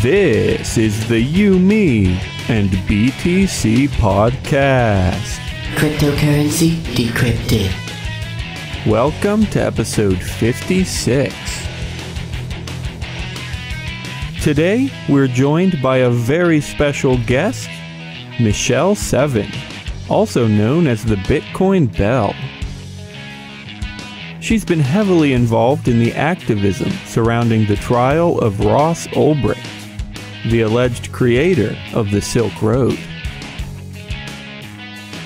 This is the You, Me, and BTC podcast. Cryptocurrency decrypted. Welcome to episode 56. Today, we're joined by a very special guest, Michele Seven, also known as the Bitcoin Belle. She's been heavily involved in the activism surrounding the trial of Ross Ulbricht, the alleged creator of the Silk Road.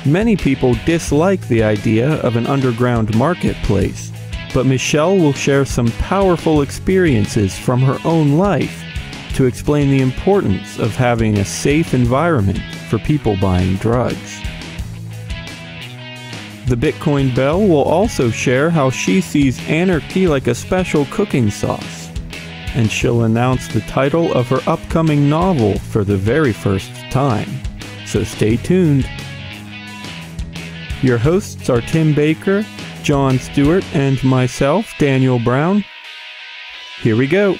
Many people dislike the idea of an underground marketplace, but Michele will share some powerful experiences from her own life to explain the importance of having a safe environment for people buying drugs. The Bitcoin Belle will also share how she sees anarchy like a special cooking sauce, and she'll announce the title of her upcoming novel for the very first time, so stay tuned. Your hosts are Tim Baker, John Stuart, and myself, Daniel Brown. Here we go.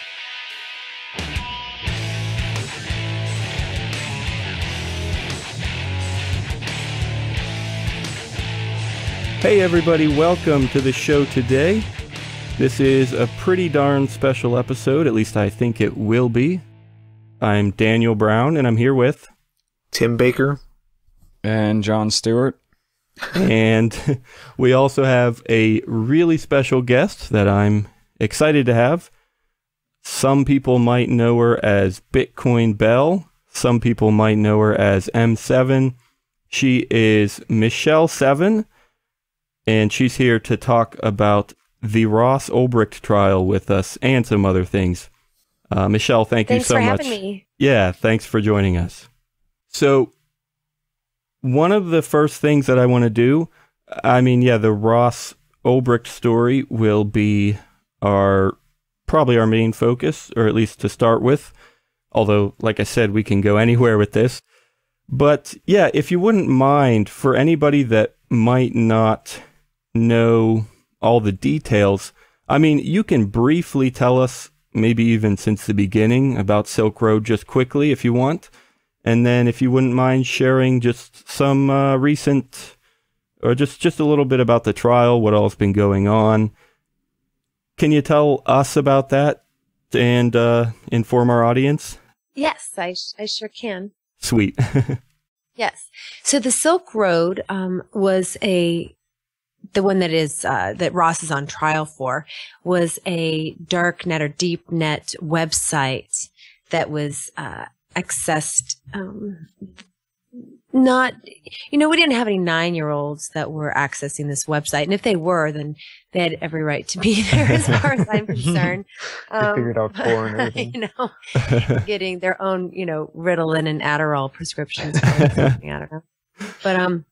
Hey everybody, welcome to the show today. This is a pretty darn special episode, at least I think it will be. I'm Daniel Brown, and I'm here with Tim Baker and John Stuart. And we also have a really special guest that I'm excited to have. Some people might know her as Bitcoin Belle. Some people might know her as M7. She is Michele Seven, and she's here to talk about the Ross Ulbricht trial with us and some other things. Michele, thanks you so much. Thanks for having me. Yeah, thanks for joining us. So, one of the first things that I want to do, the Ross Ulbricht story will be probably our main focus, or at least to start with. Although, like I said, we can go anywhere with this. But yeah, if you wouldn't mind, for anybody that might not know all the details, you can briefly tell us, maybe even since the beginning, about Silk Road just quickly if you want. And then if you wouldn't mind sharing just some recent, or just a little bit about the trial, what all's been going on. Can you tell us about that and inform our audience? Yes, I sure can. Sweet. Yes. So the Silk Road was the one that is that Ross is on trial for, was a dark net or deep net website that was accessed. We didn't have any 9-year-olds that were accessing this website, and if they were, then they had every right to be there, as far as I'm concerned. They figured out porn and everything. Getting their own, Ritalin and Adderall prescriptions. I don't know, but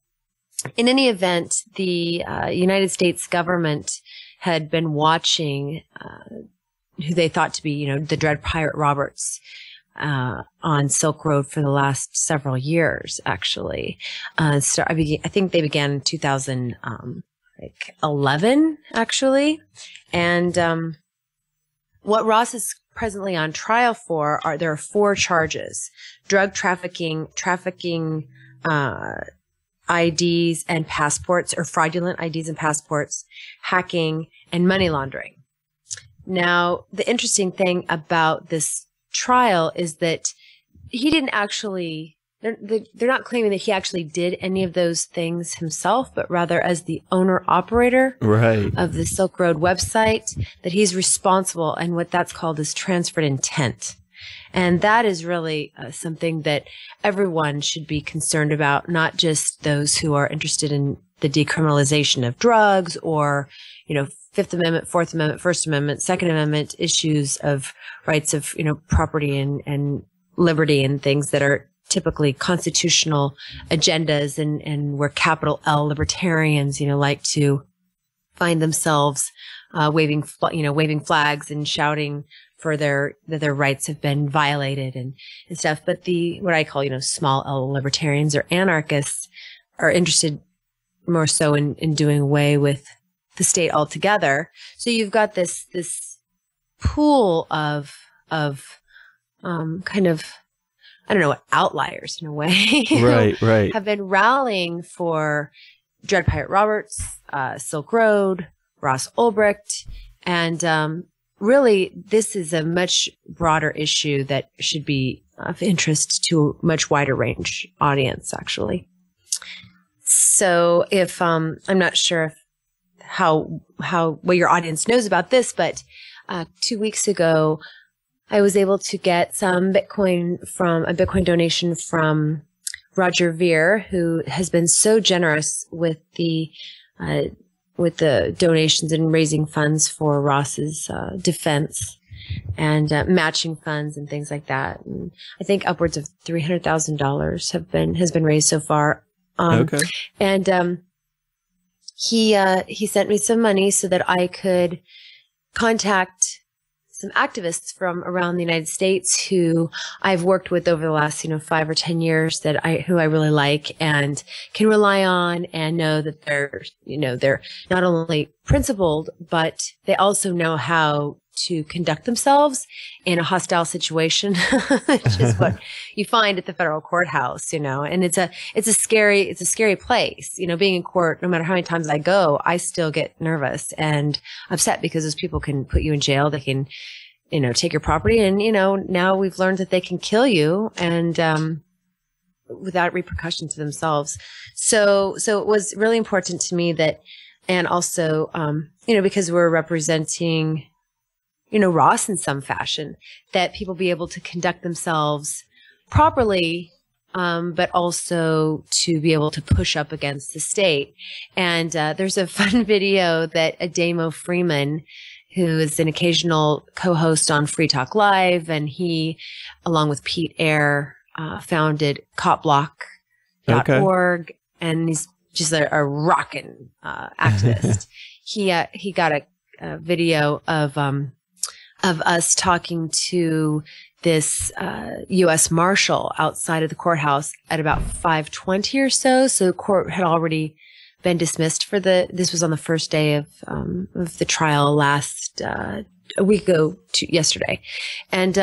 in any event, the United States government had been watching who they thought to be, the Dread Pirate Roberts on Silk Road for the last several years, actually. I think they began in 2011, actually. And what Ross is presently on trial for there are 4 charges: drug trafficking, IDs and passports, or fraudulent IDs and passports, hacking, and money laundering. Now, the interesting thing about this trial is that he didn't actually, they're not claiming that he actually did any of those things himself, but rather as the owner-operator of the Silk Road website, that he's responsible, and what that's called is transferred intent. And that is really something that everyone should be concerned about, not just those who are interested in the decriminalization of drugs or, Fifth Amendment, Fourth Amendment, First Amendment, Second Amendment issues of rights of, property and liberty and things that are typically constitutional agendas, and where capital L libertarians, like to find themselves waving flags and shouting for that their rights have been violated and stuff. But what I call, small L libertarians or anarchists are interested more so in doing away with the state altogether. So you've got this pool of kind of, I don't know, outliers in a way, right, have been rallying for Dread Pirate Roberts, Silk Road, Ross Ulbricht, and really, this is a much broader issue that should be of interest to a much wider range audience, actually. So, if I'm not sure if what your audience knows about this, but 2 weeks ago, I was able to get some Bitcoin from a Bitcoin donation from Roger Veer, who has been so generous with the donations and raising funds for Ross's defense and matching funds and things like that. And I think upwards of $300,000 has been raised so far. Okay. And he sent me some money so that I could contact some activists from around the United States who I've worked with over the last, 5 or 10 years who I really like and can rely on and know that they're not only principled, but they also know how to conduct themselves in a hostile situation, which is what you find at the federal courthouse, and it's a scary place, being in court. No matter how many times I go, I still get nervous and upset because those people can put you in jail. They can, take your property, and, now we've learned that they can kill you and, without repercussion to themselves. So it was really important to me that, and also, because we're representing, Ross in some fashion, that people be able to conduct themselves properly, but also to be able to push up against the state. And there's a fun video that Ademo Freeman, who is an occasional co-host on Free Talk Live, and he, along with Pete Eyre, founded copblock.org, and he's just a rockin' activist. He got a video of us talking to this U.S. Marshal outside of the courthouse at about 5:20 or so. So the court had already been dismissed for this was on the first day of the trial a week ago to yesterday. And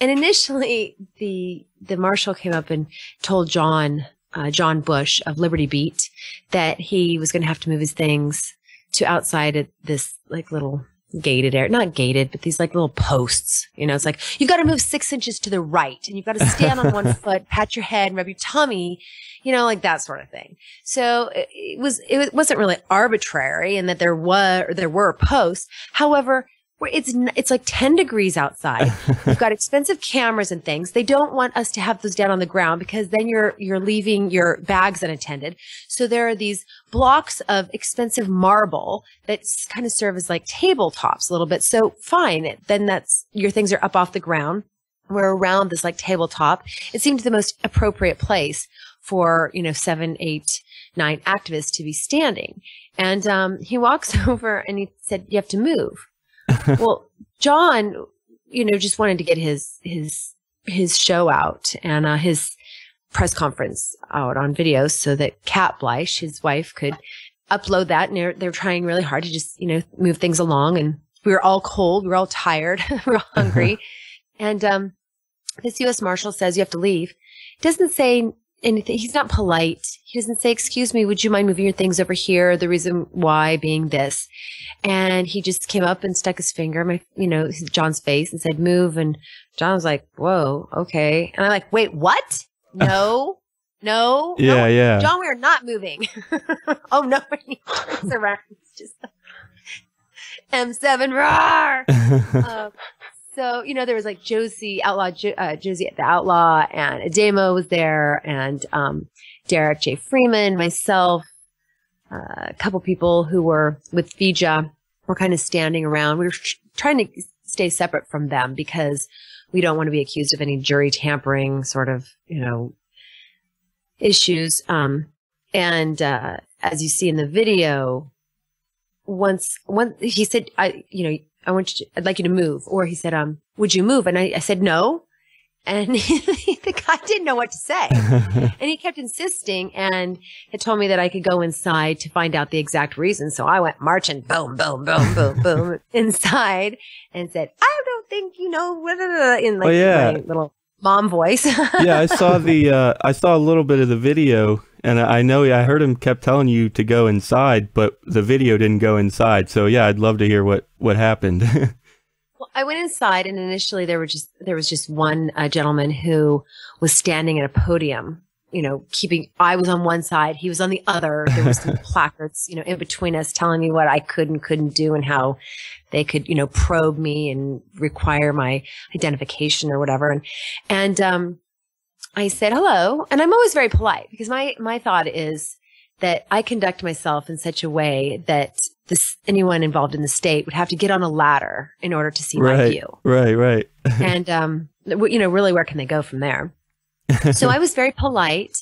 initially the Marshal came up and told John Bush of Liberty Beat that he was going to have to move his things to outside of this little gated area, not gated, but these little posts, it's like, you've got to move 6 inches to the right and you've got to stand on one foot, pat your head and rub your tummy, that sort of thing. So it wasn't really arbitrary in that there were posts. However, it's like 10 degrees outside. You've got expensive cameras and things. They don't want us to have those down on the ground because then you're leaving your bags unattended. So there are these blocks of expensive marble that kind of serve as tabletops a little bit. So fine. Then your things are up off the ground. We're around this tabletop. It seemed the most appropriate place for, 7, 8, 9 activists to be standing. And, he walks over and he said, you have to move. Well, John, just wanted to get his show out and his press conference out on video so that Kat Bleish, his wife, could upload that. And they're trying really hard to just, move things along. And we were all cold. We were all tired. We were all hungry. And this U.S. Marshal says you have to leave. He doesn't say anything. He's not polite. He doesn't say, excuse me, would you mind moving your things over here? The reason why being this. And he just came up and stuck his finger in John's face and said, move. And John was like, whoa, okay. And I'm like, wait, what? No. Yeah. John, we are not moving. Oh, nobody turns around. It's just M7, roar. So, there was Josie the Outlaw, and Ademo was there, and Derek J. Freeman, myself, a couple people who were with Fija were kind of standing around. We were trying to stay separate from them because we don't want to be accused of any jury tampering sort of, issues. And as you see in the video, once he said, I'd like you to move. Or he said, would you move? And I said, no. And the guy didn't know what to say. And he kept insisting and had told me that I could go inside to find out the exact reason. So I went marching, boom, boom, boom, boom, boom, inside and said, I don't think you know, in like my little mom voice. Yeah, I saw a little bit of the video, and I know I heard him kept telling you to go inside, but the video didn't go inside. So yeah, I'd love to hear what happened. Well, I went inside, and initially there was just one gentleman who was standing at a podium, you know, I was on one side, he was on the other. There were some placards, you know, in between us telling me what I could and couldn't do and how they could, you know, probe me and require my identification or whatever. And I said, hello. And I'm always very polite because my thought is that I conduct myself in such a way that anyone involved in the state would have to get on a ladder in order to see my view. Right. And, you know, really, where can they go from there? So I was very polite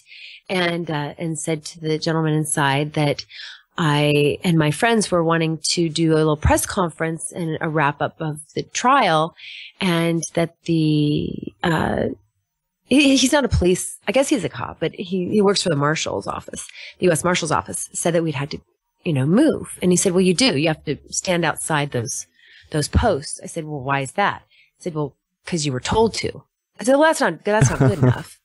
and said to the gentleman inside that I and my friends were wanting to do a little press conference and a wrap up of the trial, and that he's not a police, I guess he's a cop, but he works for the Marshal's office, the U.S. Marshal's office, said that we'd had to, you know, move. And he said, well, you do. You have to stand outside those posts. I said, well, why is that? He said, well, because you were told to. I said, well, that's not good enough.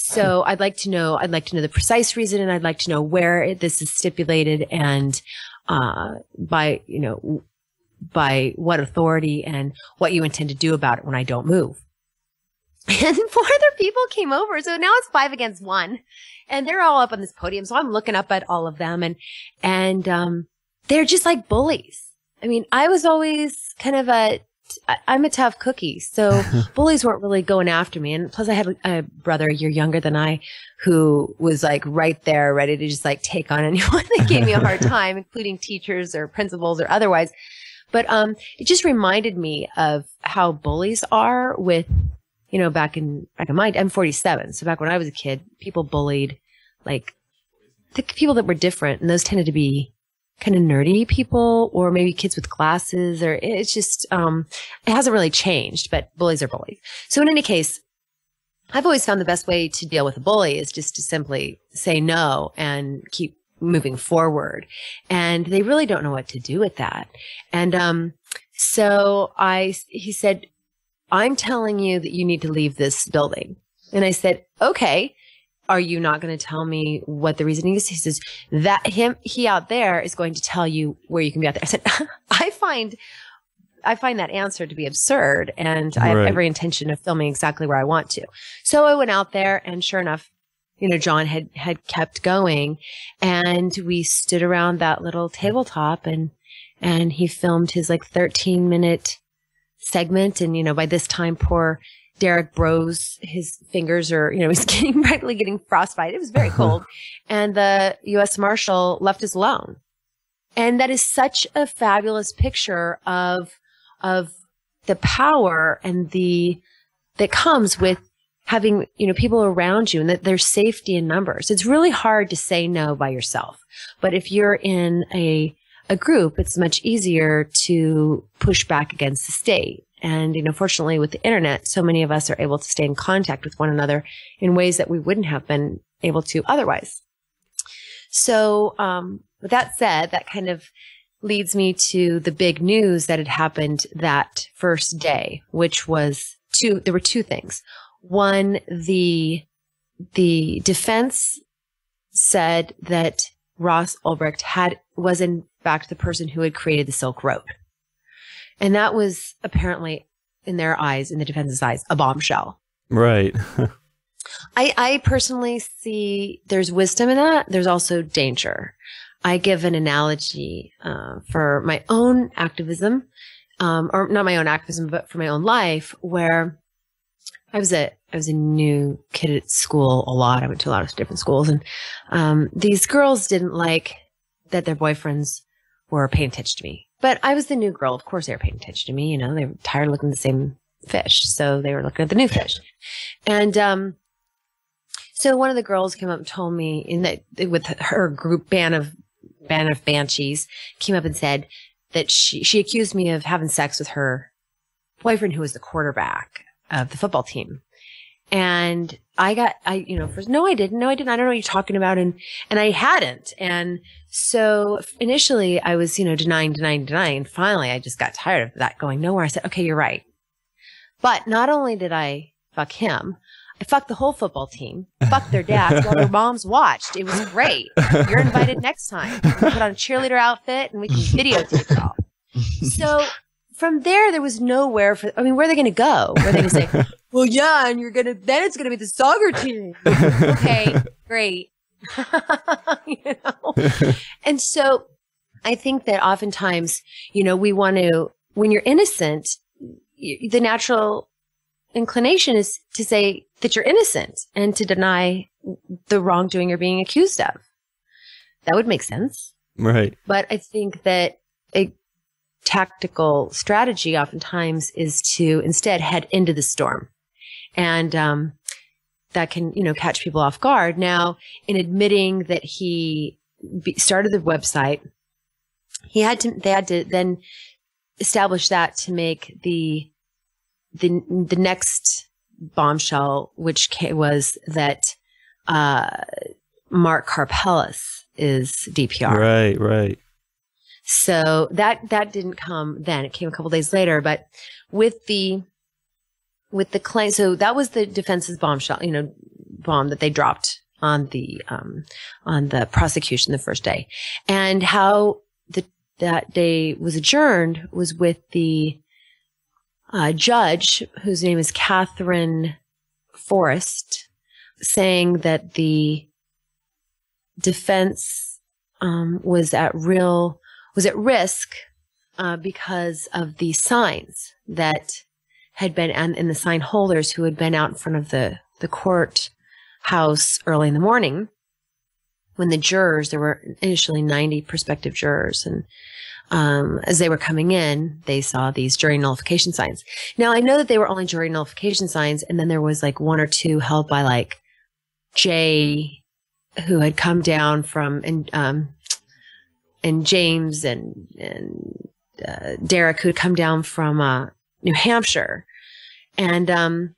So I'd like to know the precise reason, and I'd like to know where this is stipulated and by what authority and what you intend to do about it when I don't move. And 4 other people came over. So now it's 5 against 1. And they're all up on this podium. So I'm looking up at all of them and they're just like bullies. I mean, I was always kind of I'm a tough cookie. So bullies weren't really going after me. And plus I had a brother a year younger than I who was like right there ready to just like take on anyone that gave me a hard time, including teachers or principals or otherwise. But it just reminded me of how bullies are with, you know, back in I'm 47. So back when I was a kid, people bullied like the people that were different. And those tended to be kind of nerdy people or maybe kids with glasses, or it's just, it hasn't really changed, but bullies are bullies. So in any case, I've always found the best way to deal with a bully is just to simply say no and keep moving forward. And they really don't know what to do with that. And, so he said, I'm telling you that you need to leave this building. And I said, okay, are you not going to tell me what the reasoning is? He says that he out there is going to tell you where you can be out there. I said, I find that answer to be absurd, and I have every intention of filming exactly where I want to. So I went out there, and sure enough, you know, John had kept going, and we stood around that little tabletop, and he filmed his like 13-minute segment. And, you know, by this time, poor Derek Bros, his fingers are, you know, he's practically getting frostbite. It was very cold. And the U.S. Marshal left us alone. And that is such a fabulous picture of the power and that comes with having, you know, people around you, and that there's safety in numbers. It's really hard to say no by yourself. But if you're in a group, it's much easier to push back against the state. And, you know, fortunately with the internet, so many of us are able to stay in contact with one another in ways that we wouldn't have been able to otherwise. So, with that said, that kind of leads me to the big news that had happened that first day, which was there were 2 things. One, the defense said that Ross Ulbricht was in fact the person who had created the Silk Road. And that was apparently, in their eyes, in the defense's eyes, a bombshell. Right. I personally see there's wisdom in that. There's also danger. I give an analogy for my own activism, or not my own activism, but for my own life, where I was a new kid at school a lot. I went to a lot of different schools, and these girls didn't like that their boyfriends were paying attention to me. But I was the new girl. Of course they were paying attention to me. You know, they were tired of looking at the same fish. So they were looking at the new fish. And so one of the girls came up and told me with her group band of banshees, came up and said that she accused me of having sex with her boyfriend, who was the quarterback of the football team. And first, no, I didn't. I don't know what you're talking about. And I hadn't. And so initially I was, denying. Finally, I just got tired of that going nowhere. I said, okay, you're right. But not only did I fuck him, I fucked the whole football team, fucked their dads while their moms watched. It was great. You're invited next time. Put on a cheerleader outfit and we can videotape it all. So from there was nowhere where are they going to go? Where are they going to say, well, yeah, and then it's going to be the soccer team. Okay, great. And so I think that oftentimes, we want to, when you're innocent, the natural inclination is to say that you're innocent and to deny the wrongdoing you're being accused of. That would make sense. Right. But I think that a tactical strategy oftentimes is to instead head into the storm. And that can, catch people off guard. Now, in admitting that he started the website, they had to then establish that to make the next bombshell, which was that Mark Karpeles is DPR. Right. So that didn't come then. It came a couple days later. But with the claim, so that was the defense's bombshell, bomb that they dropped on the prosecution the first day, and how that day was adjourned was with the judge, whose name is Catherine Forrest, saying that the defense was at risk because of the signs that had been, and the sign holders who had been out in front of the courthouse early in the morning when the jurors, there were initially 90 prospective jurors, and as they were coming in, they saw these jury nullification signs. Now, I know that they were only jury nullification signs, and then there was like one or two held by like Jay, who had come down from, and James and Derek, who had come down from New Hampshire. And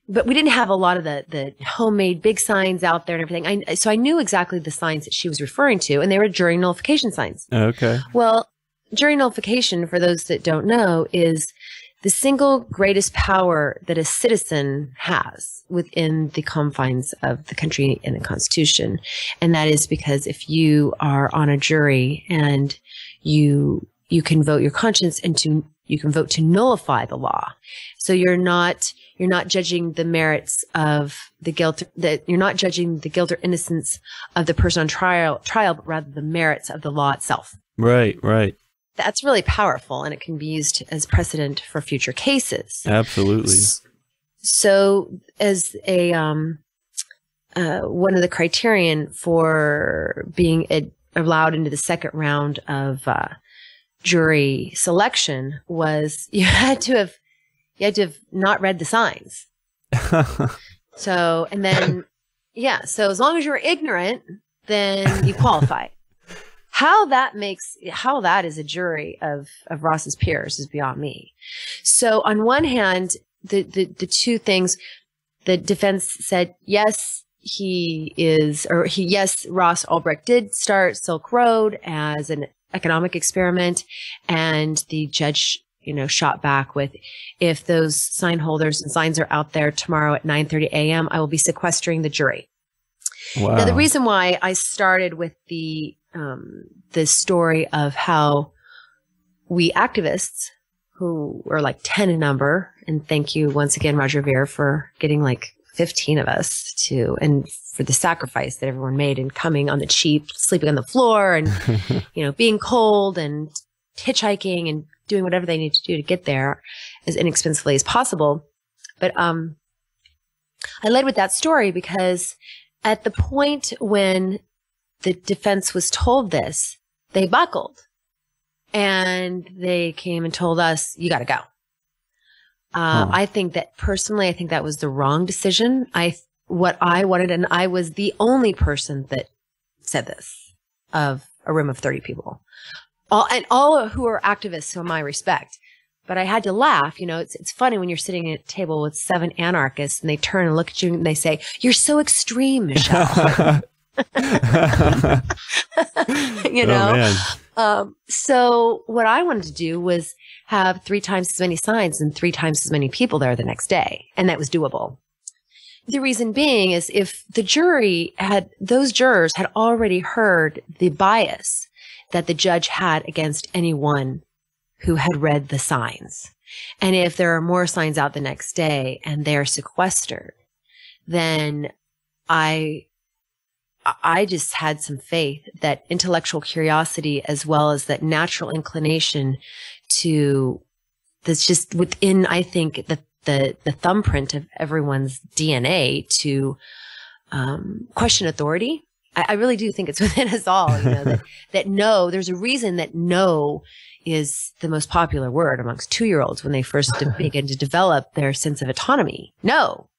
but we didn't have a lot of the homemade big signs out there and everything. So I knew exactly the signs that she was referring to, and they were jury nullification signs. Okay. Well, jury nullification, for those that don't know, is the single greatest power that a citizen has within the confines of the country and the Constitution. And that is because if you are on a jury and you can vote your conscience and you can vote to nullify the law. So you're not judging the merits of the guilt, that you're not judging the guilt or innocence of the person on trial, but rather the merits of the law itself. Right. That's really powerful, and it can be used as precedent for future cases. Absolutely. So as a one of the criterion for being allowed into the second round of jury selection was you had to have not read the signs. So, and then, so as long as you were ignorant, then you qualify. How that is a jury of Ross's peers is beyond me. So on one hand, the two things, the defense said, yes, Ross Ulbricht did start Silk Road as an economic experiment, and the judge, shot back with, if those sign holders and signs are out there tomorrow at 9:30 a.m., I will be sequestering the jury. Wow. Now, the reason why I started with the story of how we activists, who are like 10 in number, and thank you once again, Roger Ver, for getting like 15 of us and for the sacrifice that everyone made in coming on the cheap, sleeping on the floor and, being cold and hitchhiking and doing whatever they need to do to get there as inexpensively as possible. But, I led with that story because at the point when the defense was told this, they buckled and they came and told us, you got to go. I think that personally, that was the wrong decision. What I wanted, and I was the only person that said this of a room of 30 people, all who are activists whom I respect. but I had to laugh. You know, it's funny when you're sitting at a table with 7 anarchists and they turn and look at you and they say, "You're so extreme, Michele." You know? Oh, so what I wanted to do was have 3 times as many signs and 3 times as many people there the next day. And that was doable. The reason being is if the those jurors had already heard the bias that the judge had against anyone who had read the signs. And if there are more signs out the next day and they're sequestered, then I just had some faith that intellectual curiosity as well as that natural inclination that's just within, I think, the thumbprint of everyone's DNA to question authority. I really do think it's within us all, you know, that no, there's a reason that no is the most popular word amongst 2-year-olds when they first begin to develop their sense of autonomy. No.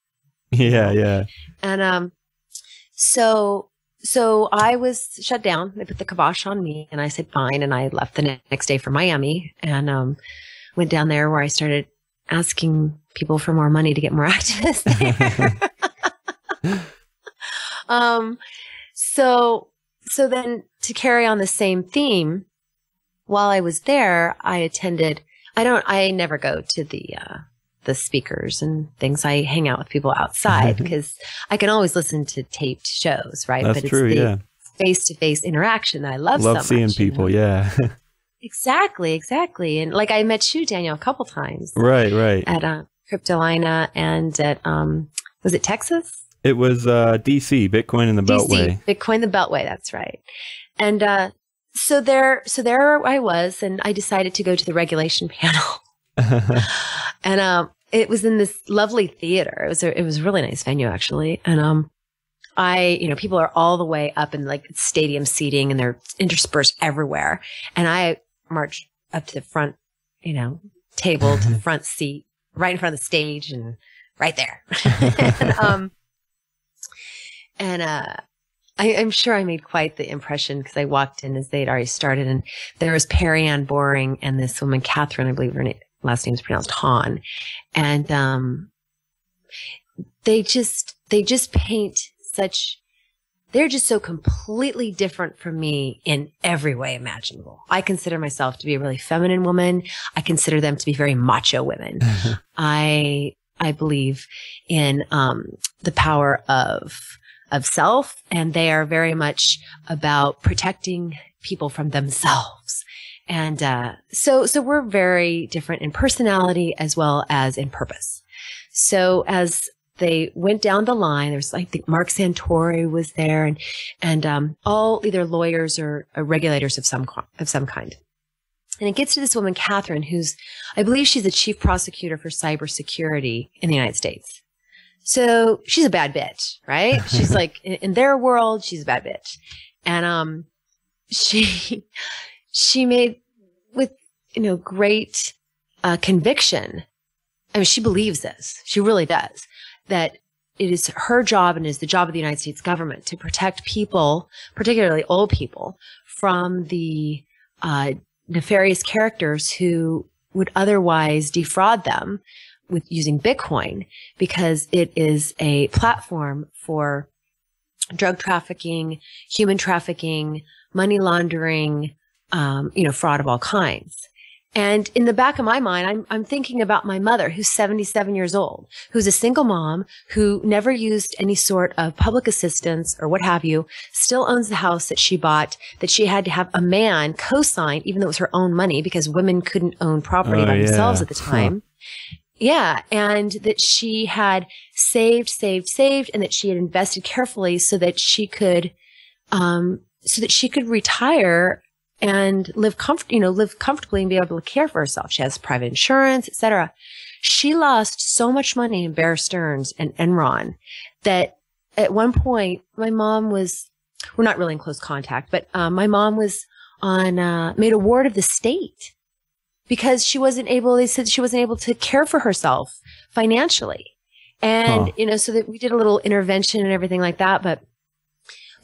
Yeah. And so I was shut down. They put the kibosh on me and I said fine. And I left the next day for Miami and went down there where I started asking people for more money to get more activists there. So then to carry on the same theme, while I was there, I never go to the speakers and things. I hang out with people outside because I can always listen to taped shows, right? That's but true, it's the yeah. face-to-face interaction that I love so much. Love seeing people, yeah. Exactly. And like I met you, Daniel, a couple times. Right. At Cryptolina and at, was it Texas? It was DC, Bitcoin in the Beltway. Bitcoin the Beltway, that's right. And so there I was, and I decided to go to the regulation panel. And it was in this lovely theater. It was a really nice venue, actually. And people are all the way up in like stadium seating, and they're interspersed everywhere. And I marched up to the front, table to the front seat, right in front of the stage, and right there. I'm sure I made quite the impression because I walked in as they'd already started, and there was Perry Ann Boring and this woman, Catherine, I believe her last name is pronounced Hahn. And, they just paint they're just so completely different from me in every way imaginable. I consider myself to be a really feminine woman. I consider them to be very macho women. I believe in, the power of self, and they are very much about protecting people from themselves. And so we're very different in personality as well as in purpose. So as they went down the line, there's I think Mark Santori was there, and all either lawyers or regulators of some kind. And it gets to this woman, Catherine, I believe she's the chief prosecutor for cybersecurity in the United States. So she's a bad bitch, right? She's like, in their world, she's a bad bitch. And, she made with, great, conviction. I mean, she believes this. She really does. That it is her job and is the job of the United States government to protect people, particularly old people, from the, nefarious characters who would otherwise defraud them with using Bitcoin, because it is a platform for drug trafficking, human trafficking, money laundering, fraud of all kinds. And in the back of my mind, I'm thinking about my mother, who's 77 years old, who's a single mom, who never used any sort of public assistance or what have you, still owns the house that she bought, that she had to have a man co-sign, even though it was her own money, because women couldn't own property by themselves at the time. Huh. Yeah. And that she had saved, and that she had invested carefully so that she could retire and live comfortably and be able to care for herself. She has private insurance, etc. She lost so much money in Bear Stearns and Enron that at one point we're not really in close contact, but my mom was made a ward of the state because they said she wasn't able to care for herself financially. And, so that we did a little intervention and everything like that, but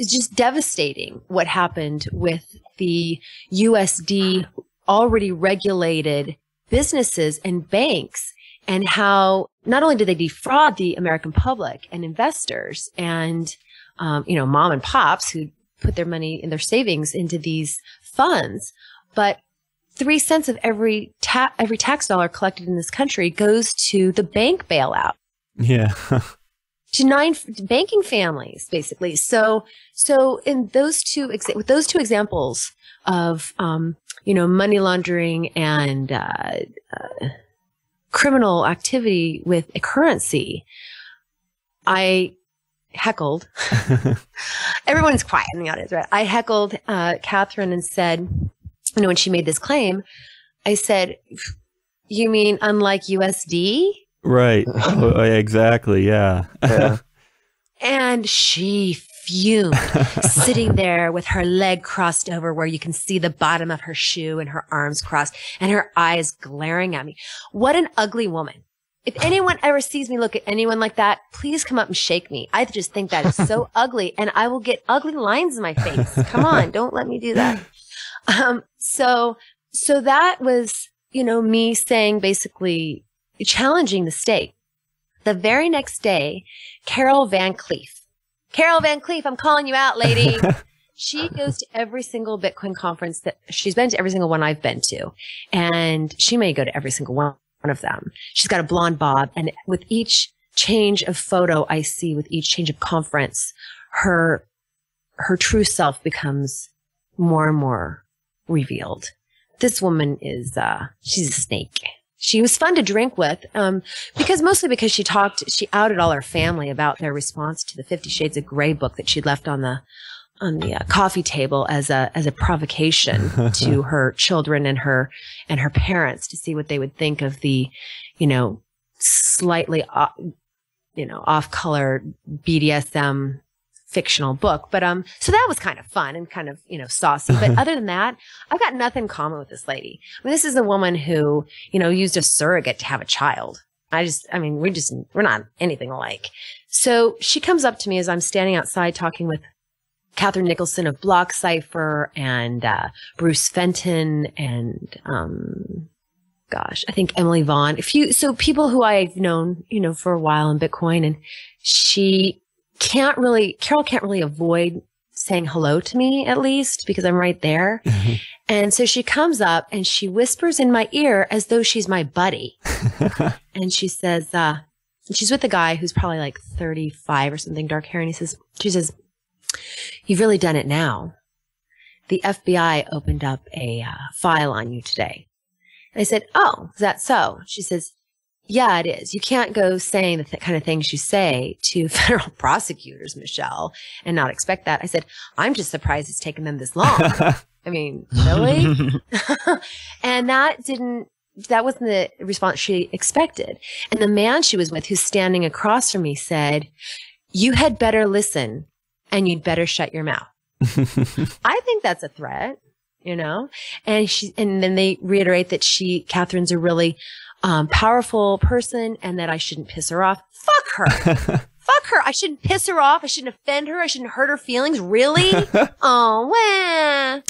it's just devastating what happened with the USD already regulated businesses and banks, and how not only do they defraud the American public and investors and, mom and pops who put their money in their savings into these funds, but 3 cents of every tax dollar collected in this country goes to the bank bailout. Yeah. To 9 banking families, basically. So in those with those two examples of, money laundering and, criminal activity with a currency, I heckled. Everyone's quiet in the audience, right? I heckled, Catherine and said, when she made this claim, I said, you mean unlike USD? Right. Exactly. Yeah. And she fumed, sitting there with her leg crossed over where you can see the bottom of her shoe and her arms crossed and her eyes glaring at me. What an ugly woman. If anyone ever sees me look at anyone like that, please come up and shake me. I just think that is so ugly, and I will get ugly lines in my face. Come on, don't let me do that. So that was, me saying, basically challenging the state. The very next day, Carol Van Cleef, I'm calling you out, lady. She goes to every single Bitcoin conference she's been to, every single one I've been to. And she may go to every single one of them. She's got a blonde bob. And with each change of photo I see, with each change of conference, her true self becomes more and more revealed. This woman is, she's a snake. She was fun to drink with, mostly because she outed all her family about their response to the 50 Shades of Grey book that she'd left on the coffee table as a provocation to her children and her parents to see what they would think of the, slightly, off-color BDSM fictional book. But, so that was kind of fun and kind of, saucy. But other than that, I've got nothing in common with this lady. I mean, this is a woman who, used a surrogate to have a child. We're not anything alike. So she comes up to me as I'm standing outside talking with Catherine Nicholson of Block Cipher and, Bruce Fenton and, I think Emily Vaughn. People who I've known, for a while in Bitcoin, and Carol can't really avoid saying hello to me, at least, because I'm right there. Mm-hmm. And so she comes up and she whispers in my ear as though she's my buddy. And she says, she's with a guy who's probably like 35 or something, dark hair. And she says, you've really done it now. The FBI opened up a file on you today. And I said, oh, is that so? She says, yeah, it is. You can't go saying the kind of things you say to federal prosecutors, Michelle, and not expect that. I said, I'm just surprised it's taken them this long. I mean, really? And that wasn't the response she expected. And the man she was with, who's standing across from me, said, you had better listen and you'd better shut your mouth. I think that's a threat, and then they reiterate that Catherine's a really powerful person and that I shouldn't piss her off. Fuck her. Fuck her. I shouldn't piss her off. I shouldn't offend her. I shouldn't hurt her feelings. Really? Oh, well.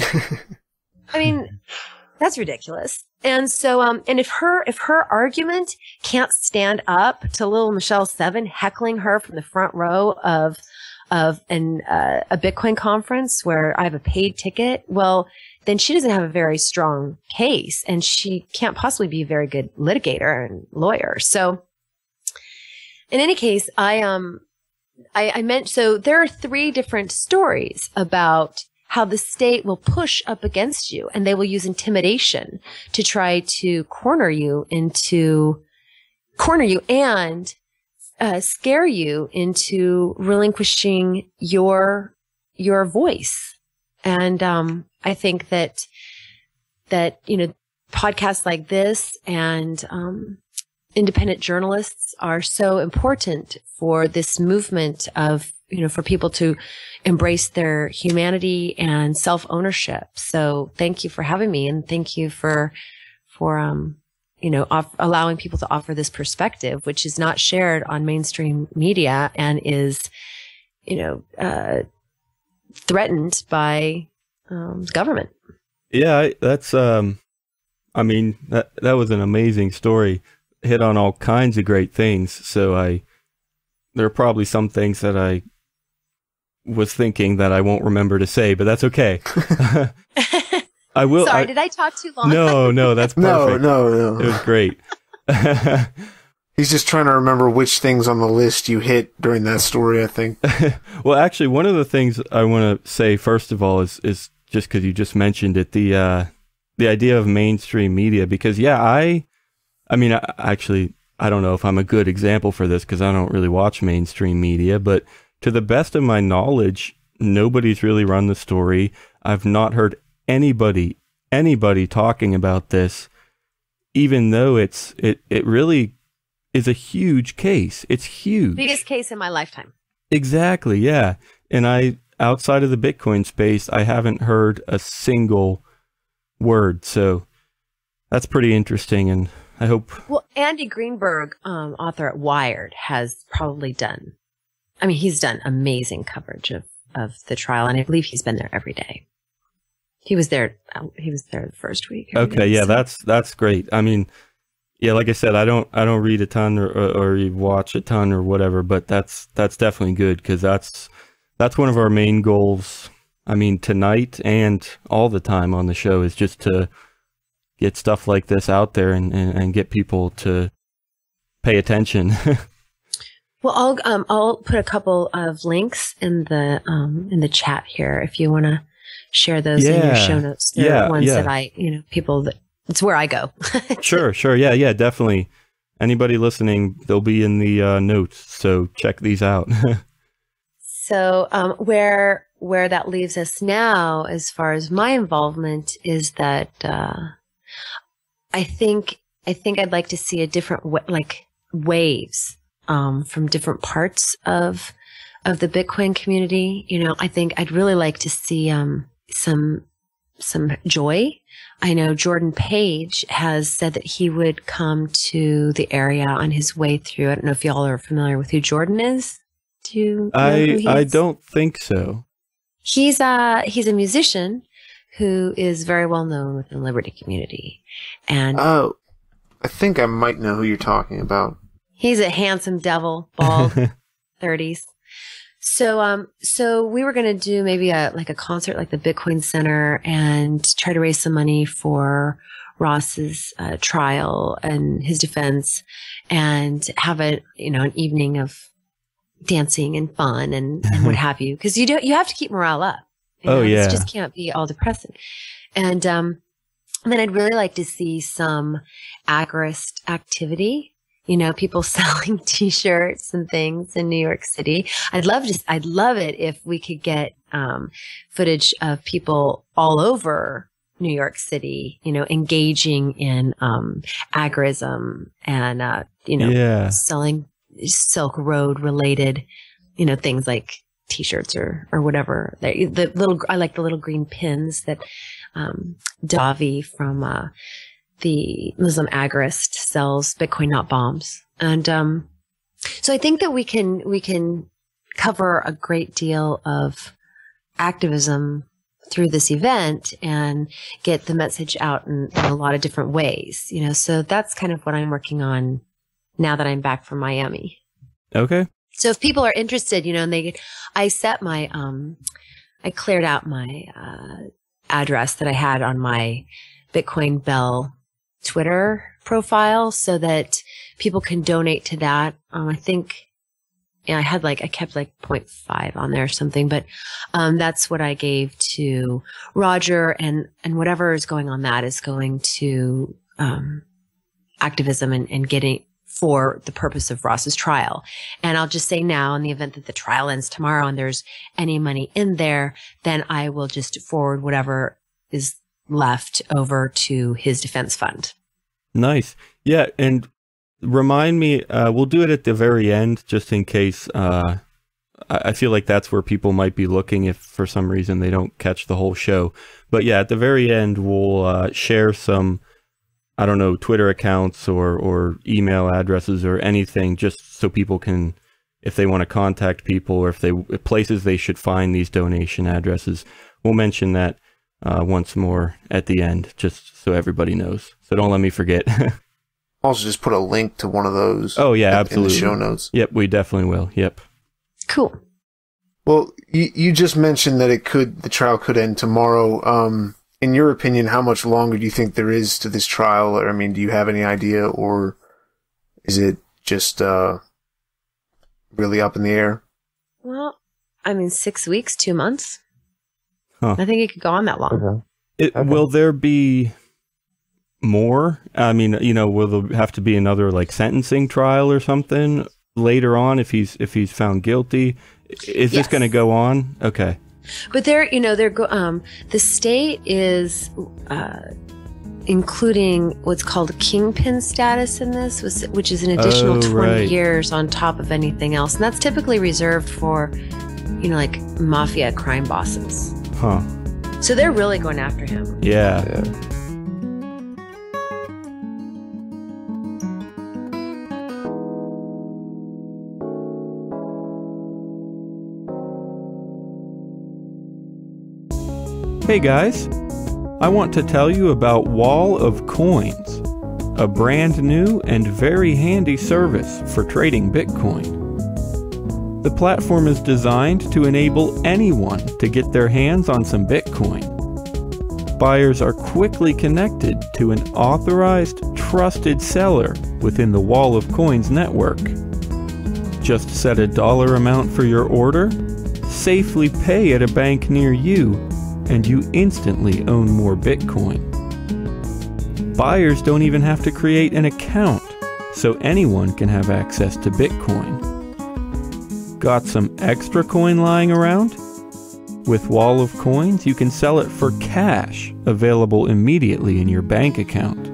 I mean, that's ridiculous. And so, and if her argument can't stand up to little Michele Seven heckling her from the front row of a Bitcoin conference where I have a paid ticket, well, then she doesn't have a very strong case and she can't possibly be a very good litigator and lawyer. So in any case, so there are 3 different stories about how the state will push up against you and they will use intimidation to try to corner you and scare you into relinquishing your voice. And I think that podcasts like this and independent journalists are so important for this movement of for people to embrace their humanity and self-ownership. So thank you for having me, and thank you for allowing people to offer this perspective, which is not shared on mainstream media and is, threatened by government. Yeah, that's. I mean, that was an amazing story. Hit on all kinds of great things. So there are probably some things that I was thinking that I won't remember to say, but that's okay. I will. Sorry, did I talk too long? No, that's perfect. No. It was great. He's just trying to remember which things on the list you hit during that story, I think. Well, actually, one of the things I want to say, first of all, is just because you just mentioned it, the idea of mainstream media, because, yeah, I mean, I don't know if I'm a good example for this because I don't really watch mainstream media, but to the best of my knowledge, nobody's really run the story. I've not heard anybody talking about this, even though it really is a huge case. It's huge. Biggest case in my lifetime. Exactly, yeah. And outside of the Bitcoin space, I haven't heard a single word. So that's pretty interesting, and I hope. Well, Andy Greenberg, author at Wired, has probably done. I mean, he's done amazing coverage of the trial, and I believe he's been there every day. He was there the first week. Okay, yeah, that's great. I mean, yeah, like I said, I don't read a ton or watch a ton or whatever, but that's definitely good, because that's one of our main goals. I mean, tonight and all the time on the show is just to get stuff like this out there and get people to pay attention. Well, I'll put a couple of links in the chat here if you want to share those in your show notes. They're ones that people that it's where I go. Sure. Yeah, definitely. Anybody listening, they'll be in the notes, so check these out. So where that leaves us now, as far as my involvement, is that I think I'd like to see a different waves from different parts of the Bitcoin community. I think I'd really like to see some joy. I know Jordan Page has said that he would come to the area on his way through. I don't know if y'all are familiar with who Jordan is. Do you know who he is? I don't think so. He's a musician who is very well known within the Liberty community. And I think I might know who you're talking about. He's a handsome devil, bald, 30s. So we were going to do maybe a concert like the Bitcoin Center and try to raise some money for Ross's trial and his defense, and have an evening of dancing and fun and what have you, because you have to keep morale up. It just can't be all depressing. And then I'd really like to see some agorist activity. People selling T-shirts and things in New York City. I'd love it if we could get footage of people all over New York City, engaging in agorism and selling Silk Road related, things like T-shirts or whatever. I like the little green pins that Davi from the Muslim agorist sells, Bitcoin not bombs. And so I think that we can cover a great deal of activism through this event and get the message out in a lot of different ways. So that's kind of what I'm working on now that I'm back from Miami. Okay. So if people are interested, and I cleared out my address that I had on my Bitcoin Belle Twitter profile so that people can donate to that. I think, I kept 0.5 on there or something, but that's what I gave to Roger, and whatever is going on that is going to activism and getting for the purpose of Ross's trial. And I'll just say now, in the event that the trial ends tomorrow and there's any money in there, then I will just forward whatever is left over to his defense fund. Nice. Yeah, and remind me, we'll do it at the very end just in case. I feel like that's where people might be looking if for some reason they don't catch the whole show. But yeah, at the very end, we'll share some, I don't know, Twitter accounts or email addresses or anything, just so people can, if they want to contact people or if places they should find these donation addresses, we'll mention that. once more at the end, just so everybody knows. So don't let me forget. Also, just put a link to one of those. Oh, yeah, absolutely. In the show notes. Yep, we definitely will. Yep. Cool. Well, you just mentioned that the trial could end tomorrow. In your opinion, how much longer do you think there is to this trial? Or, I mean, do you have any idea, or is it just really up in the air? Well, I mean, 6 weeks, 2 months. Huh. I think it could go on that long. Okay. Will there be more? I mean, will there have to be another like sentencing trial or something later on if he's found guilty? Is this going to go on? Okay. But the state is including what's called kingpin status in this, which is an additional 20 years on top of anything else, and that's typically reserved for, like mafia crime bosses. Huh. So they're really going after him. Yeah. Hey guys, I want to tell you about Wall of Coins, a brand new and very handy service for trading Bitcoin. The platform is designed to enable anyone to get their hands on some Bitcoin. Buyers are quickly connected to an authorized, trusted seller within the Wall of Coins network. Just set a dollar amount for your order, safely pay at a bank near you, and you instantly own more Bitcoin. Buyers don't even have to create an account, so anyone can have access to Bitcoin. Got some extra coin lying around? With Wall of Coins, you can sell it for cash, available immediately in your bank account.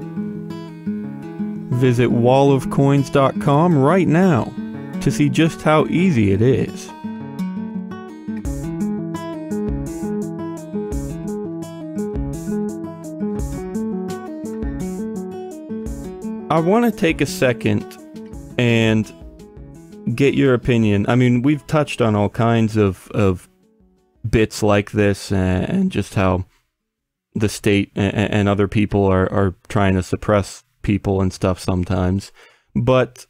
Visit wallofcoins.com right now to see just how easy it is. I want to take a second and get your opinion. I mean, we've touched on all kinds of bits like this and just how the state and other people are trying to suppress people and stuff sometimes. But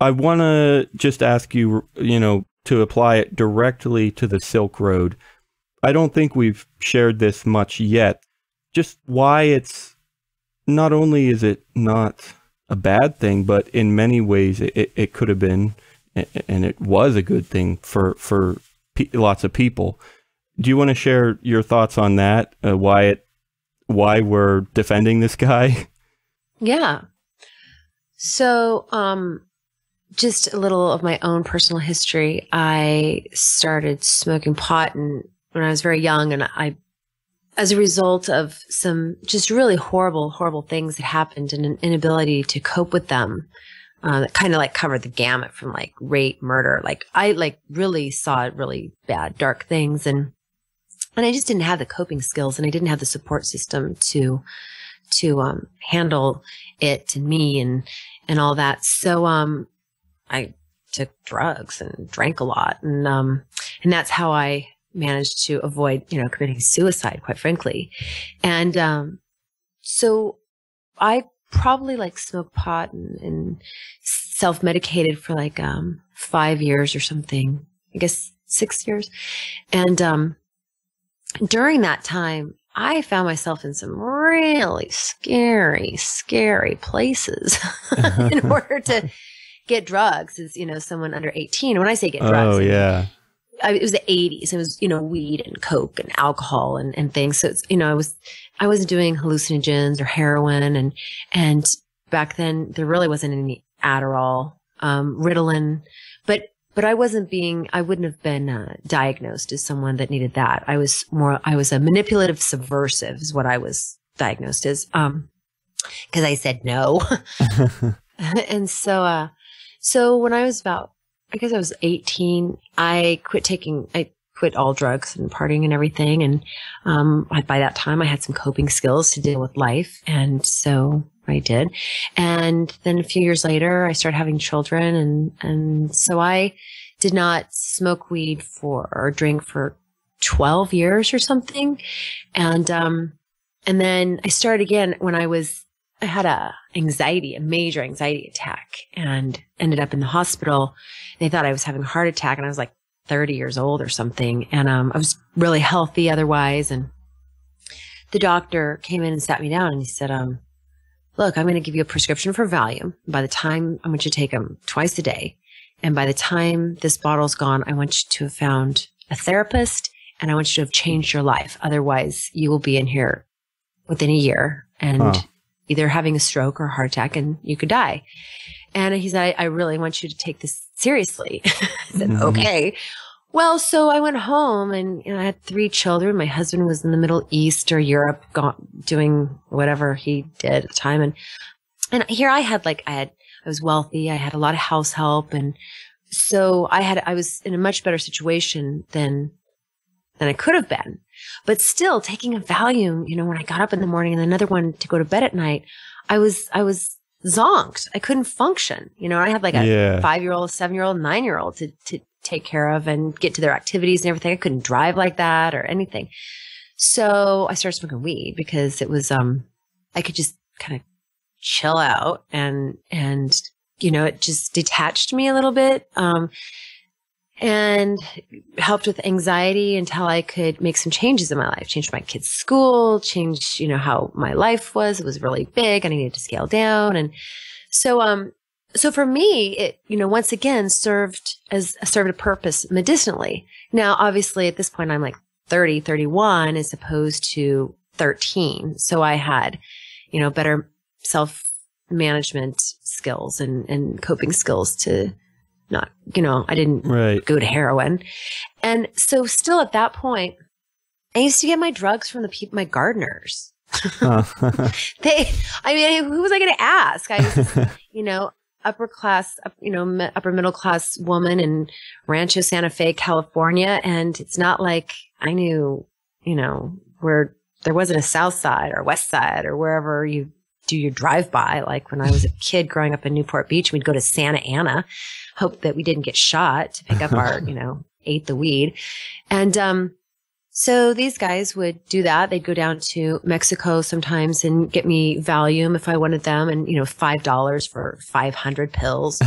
I want to just ask you, to apply it directly to the Silk Road. I don't think we've shared this much yet. Just why it's not only is it not a bad thing, but in many ways it could have been, and it was a good thing for lots of people. Do you want to share your thoughts on that? Why we're defending this guy? Yeah. So, just a little of my own personal history. I started smoking pot when I was very young, and as a result of some just really horrible, horrible things that happened and an inability to cope with them, that kind of like covered the gamut from like rape, murder. Like I really saw really bad, dark things, and I just didn't have the coping skills, and I didn't have the support system to handle it and me and all that. So I took drugs and drank a lot, and that's how I managed to avoid, committing suicide, quite frankly. And so I probably smoked pot and self-medicated for 5 years or something, I guess 6 years. And during that time, I found myself in some really scary, scary places in order to get drugs as, someone under 18. When I say get drugs, oh, yeah. It was the 80s. It was, weed and coke and alcohol and things. So it's, I wasn't doing hallucinogens or heroin. And back then there really wasn't any Adderall, Ritalin, but I wouldn't have been diagnosed as someone that needed that. I was a manipulative subversive is what I was diagnosed as. Cause I said no. And so when I was I guess I was 18, I quit all drugs and partying and everything. And by that time, I had some coping skills to deal with life. And so I did. And then a few years later, I started having children. And so I did not smoke weed or drink for 12 years or something. And then I started again when I had a major anxiety attack, and ended up in the hospital. They thought I was having a heart attack, and I was like 30 years old or something. And I was really healthy otherwise. And the doctor came in and sat me down, and he said, look, I'm going to give you a prescription for Valium. By the time I want you to take them twice a day. And by the time this bottle's gone, I want you to have found a therapist, and I want you to have changed your life. Otherwise, you will be in here within a year and either having a stroke or a heart attack, and you could die. And he said, I really want you to take this seriously. I said, okay. Well, so I went home, and I had 3 children. My husband was in the Middle East or Europe doing whatever he did at the time. And here I was wealthy. I had a lot of house help. And so I was in a much better situation than I could have been. But still, taking a Valium, when I got up in the morning and another one to go to bed at night, I was zonked. I couldn't function. I had like a 5-year-old, 7-year-old, 9-year-old to take care of and get to their activities and everything. I couldn't drive like that or anything. So I started smoking weed because it was, I could just kind of chill out and it just detached me a little bit. And helped with anxiety until I could make some changes in my life, change my kids' school, change, how my life was. It was really big and I needed to scale down. And so for me, it, once again served a purpose medicinally. Now, obviously at this point, I'm like 30, 31 as opposed to 13. So I had, better self-management skills and coping skills to not, I didn't go to heroin. And so still at that point, I used to get my drugs from my gardeners. Who was I going to ask? I was, upper middle class woman in Rancho Santa Fe, California. And it's not like I knew, where there wasn't a south side or west side or wherever you do your drive by. Like when I was a kid growing up in Newport Beach, we'd go to Santa Ana, hope that we didn't get shot to pick up our, ate the weed. And, so these guys would do that. They'd go down to Mexico sometimes and get me Valium if I wanted them, and, $5 for 500 pills.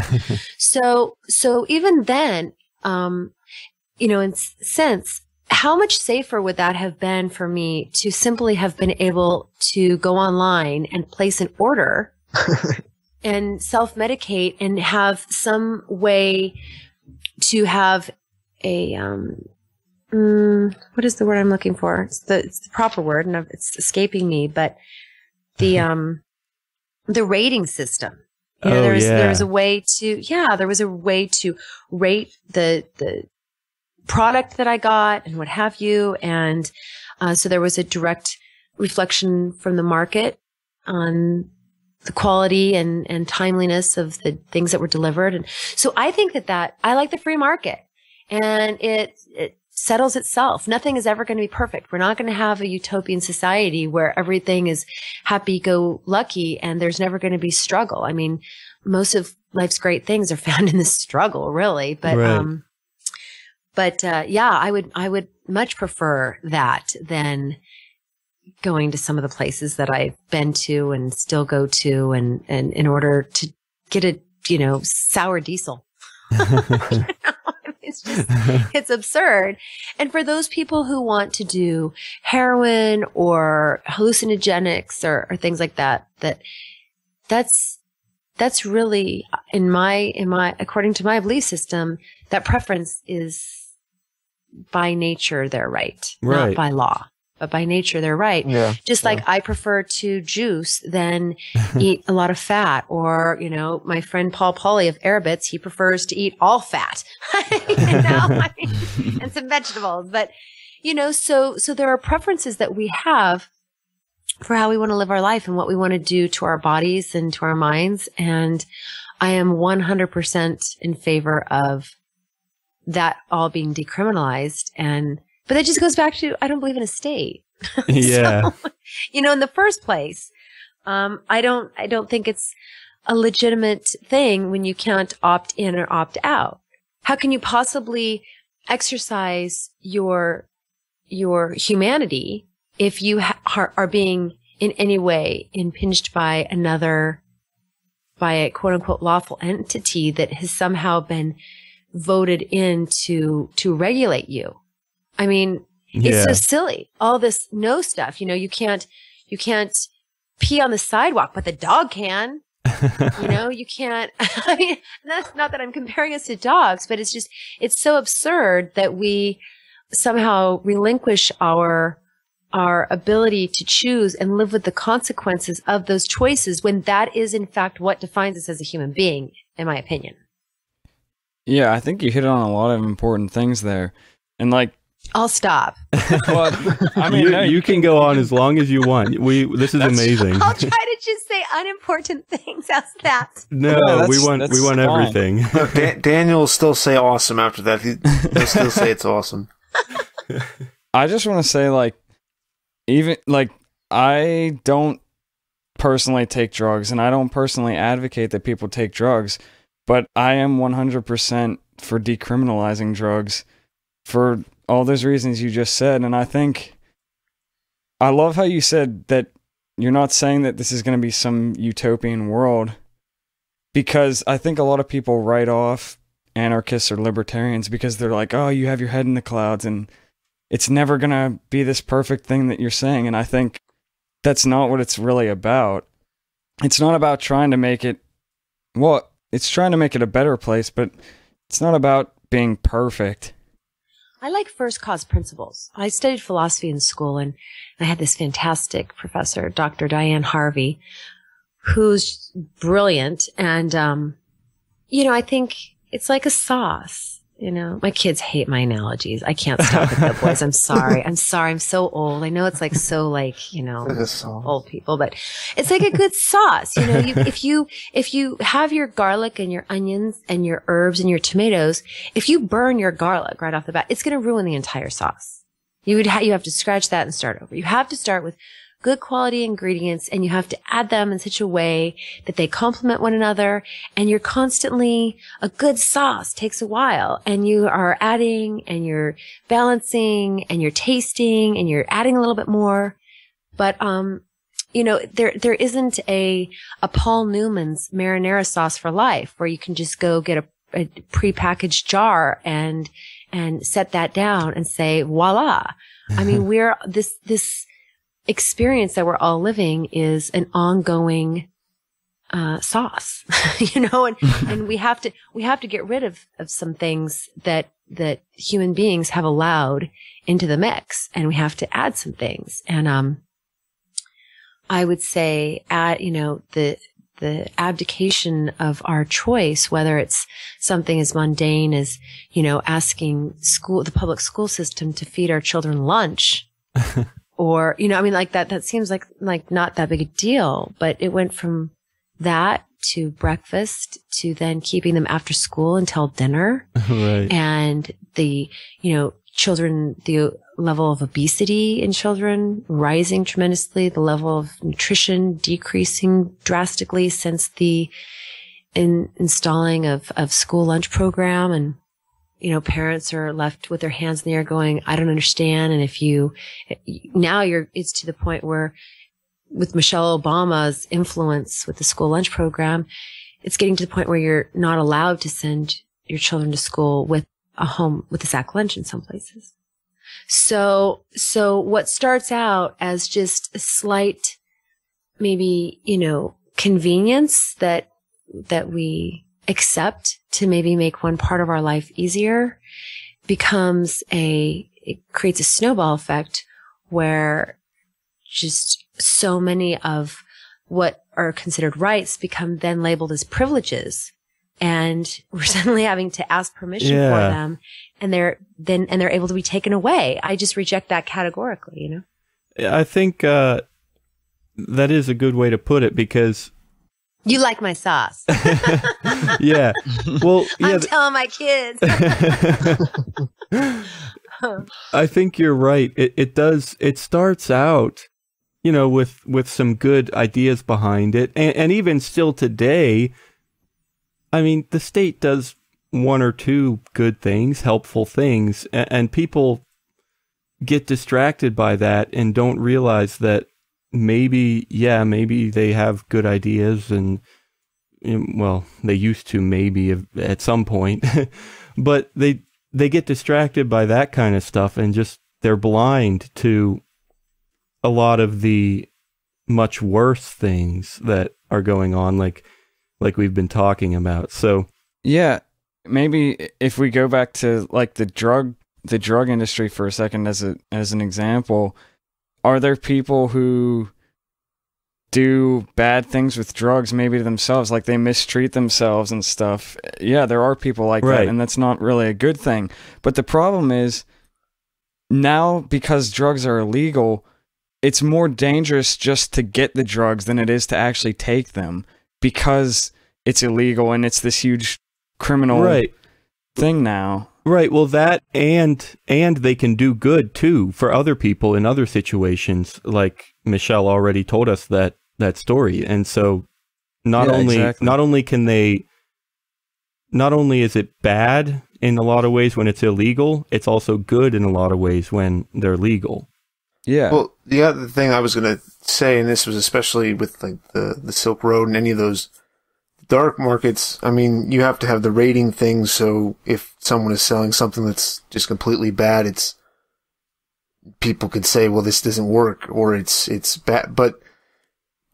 So even then, in a sense, how much safer would that have been for me to simply have been able to go online and place an order and self-medicate and have some way to have a, what is the word I'm looking for? It's the proper word, and it's escaping me, but the rating system. There was a way to rate the product that I got and what have you. And, so there was a direct reflection from the market on the quality and timeliness of the things that were delivered. And so I think that I like the free market, and it settles itself. Nothing is ever going to be perfect. We're not going to have a utopian society where everything is happy-go-lucky and there's never going to be struggle. I mean, most of life's great things are found in the struggle, really. But, I would much prefer that than going to some of the places that I've been to and still go to, and in order to get a, sour diesel. It's absurd. And for those people who want to do heroin or hallucinogenics or things like that's really according to my belief system, that preference is by nature their right, not by law. But by nature, they're right. Yeah, just like I prefer to juice than eat a lot of fat. Or, my friend Paul Pauly of Airbits, he prefers to eat all fat, and some vegetables. But, so there are preferences that we have for how we want to live our life and what we want to do to our bodies and to our minds. And I am 100% in favor of that all being decriminalized. But that just goes back to, I don't believe in a state. Yeah. So, in the first place, I don't think it's a legitimate thing when you can't opt in or opt out. How can you possibly exercise your your humanity if you are being in any way impinged by a quote unquote lawful entity that has somehow been voted in to regulate you. I mean, it's so silly. All this no stuff, you can't pee on the sidewalk, but the dog can. You can't, I mean, that's not that I'm comparing us to dogs, but it's so absurd that we somehow relinquish our ability to choose and live with the consequences of those choices when that is in fact what defines us as a human being, in my opinion. Yeah, I think you hit on a lot of important things there. And I'll stop. Well, I mean, you can go on as long as you want. This is amazing. I'll try to just say unimportant things. How's that? No, we want everything. Look, Daniel will still say awesome after that. He'll still say it's awesome. I just want to say, I don't personally take drugs, and I don't personally advocate that people take drugs, but I am 100% for decriminalizing drugs for all those reasons you just said. And I love how you said that you're not saying that this is going to be some utopian world, because I think a lot of people write off anarchists or libertarians because they're like, oh, you have your head in the clouds and it's never going to be this perfect thing that you're saying. And I think that's not what it's really about. It's not about trying to make it, well, it's trying to make it a better place, but it's not about being perfect. I like first cause principles. I studied philosophy in school, and I had this fantastic professor, Dr. Diane Harvey, who's brilliant. And, I think it's like a sauce. My kids hate my analogies. I can't stop it though, boys. I'm sorry. I'm so old. I know it's old people, but it's like a good sauce. If you have your garlic and your onions and your herbs and your tomatoes, if you burn your garlic right off the bat, it's going to ruin the entire sauce. You have to scratch that and start over. You have to start with good quality ingredients, and you have to add them in such a way that they complement one another. And you're constantly, a good sauce takes a while, and you are adding and you're balancing and you're tasting and you're adding a little bit more. But, there isn't a Paul Newman's marinara sauce for life where you can just go get a prepackaged jar and set that down and say, voila. I mean, this experience that we're all living is an ongoing sauce, and we have to get rid of some things that human beings have allowed into the mix, and we have to add some things. And I would say the abdication of our choice, whether it's something as mundane as asking the public school system to feed our children lunch. Or, that seems like not that big a deal, but it went from that to breakfast to then keeping them after school until dinner. Right. And the level of obesity in children rising tremendously, the level of nutrition decreasing drastically since the installing of school lunch program. And parents are left with their hands in the air going, I don't understand. And it's to the point where with Michelle Obama's influence with the school lunch program, it's getting to the point where you're not allowed to send your children to school with a sack lunch in some places. So what starts out as just a slight, maybe, convenience that we accept to maybe make one part of our life easier it creates a snowball effect where just so many of what are considered rights become then labeled as privileges. And we're suddenly having to ask permission for them, and they're able to be taken away. I just reject that categorically, I think, that is a good way to put it, because you like my sauce. Yeah. Well, yeah. I'm telling my kids. I think you're right. It starts out, with some good ideas behind it. And even still today, I mean, the state does one or two good things, helpful things, and people get distracted by that and don't realize that maybe they have good ideas and, well, they used to maybe at some point, but they get distracted by that kind of stuff and just they're blind to a lot of the much worse things that are going on, like we've been talking about. So yeah, maybe if we go back to like the drug industry for a second as an example, are there people who do bad things with drugs, maybe to themselves, like they mistreat themselves and stuff? Yeah, there are people like that, and that's not really a good thing. But the problem is now, because drugs are illegal, it's more dangerous just to get the drugs than it is to actually take them, because it's illegal and it's this huge criminal thing now. Right. Well, that and they can do good too for other people in other situations. Like Michele already told us that story. And so not only is it bad in a lot of ways when it's illegal, it's also good in a lot of ways when they're legal. Yeah. Well, the other thing I was going to say, and this was especially with like the Silk Road and any of those dark markets, I mean, you have to have the rating things, so if someone is selling something that's just completely bad, it's people could say, well, this doesn't work, or it's bad, but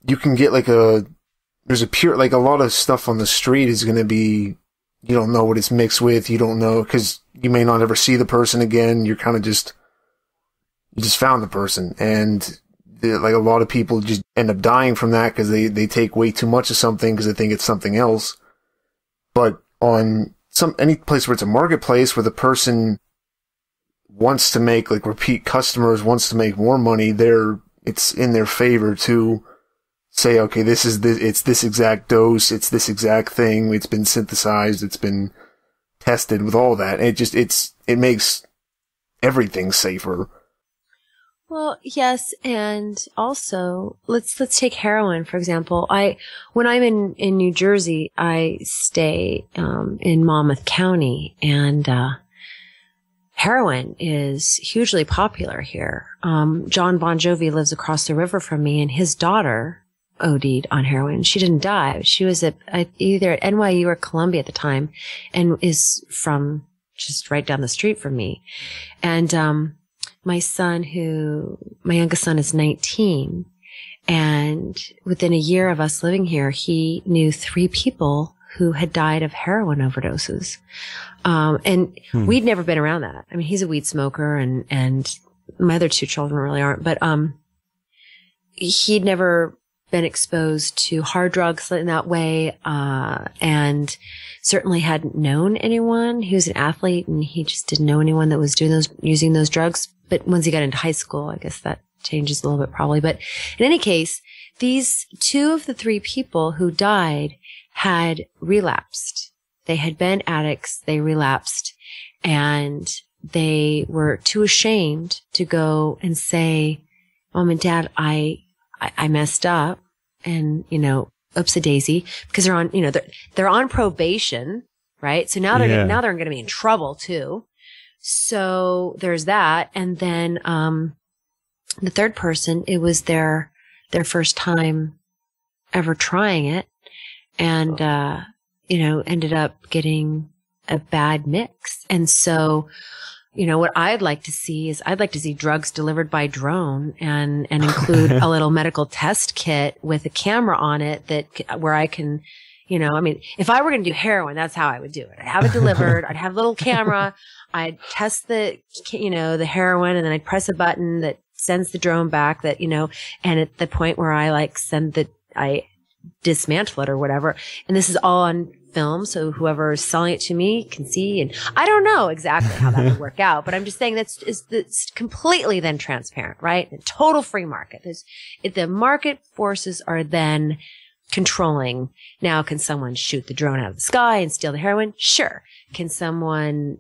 you can get like there's a pure, like a lot of stuff on the street is going to be, you don't know what it's mixed with, you don't know, because you may not ever see the person again, you're kind of you just found the person, and like a lot of people just end up dying from that because they take way too much of something because they think it's something else. But on any place where it's a marketplace where the person wants to make like repeat customers, wants to make more money, it's in their favor to say, okay, it's this exact dose, it's this exact thing, it's been synthesized, it's been tested with all that. And it makes everything safer. Well, yes, and also let's take heroin for example. When I'm in New Jersey, I stay in Monmouth County, and heroin is hugely popular here. John Bon Jovi lives across the river from me, and his daughter OD'd on heroin. She didn't die. She was either at NYU or Columbia at the time, and is from just right down the street from me. And my youngest son is 19, and within a year of us living here, he knew 3 people who had died of heroin overdoses. And we'd never been around that. I mean, he's a weed smoker, and my other 2 children really aren't, but, he'd never been exposed to hard drugs in that way, and certainly hadn't known anyone. He was an athlete, and he just didn't know anyone that was using those drugs. But once he got into high school, I guess that changes a little bit probably. But in any case, these 2 of the 3 people who died had relapsed. They had been addicts. They relapsed, and they were too ashamed to go and say, Mom and Dad, I messed up, and, oopsie daisy, because they're on, they're on probation, right? So now they're going to be in trouble too. So there's that. And then, the third person, it was their first time ever trying it, and, ended up getting a bad mix. And so, what I'd like to see is drugs delivered by drone and include a little medical test kit with a camera on it where I can, if I were going to do heroin, that's how I would do it. I'd have it delivered. I'd have a little camera. I'd test the heroin, and then I'd press a button that sends the drone back and at the point where I I dismantle it or whatever. And this is all on film, so whoever is selling it to me can see. And I don't know exactly how that would work out, but I'm just saying that's completely then transparent, right? A total free market. If the market forces are then controlling. Now, can someone shoot the drone out of the sky and steal the heroin? Sure. Can someone,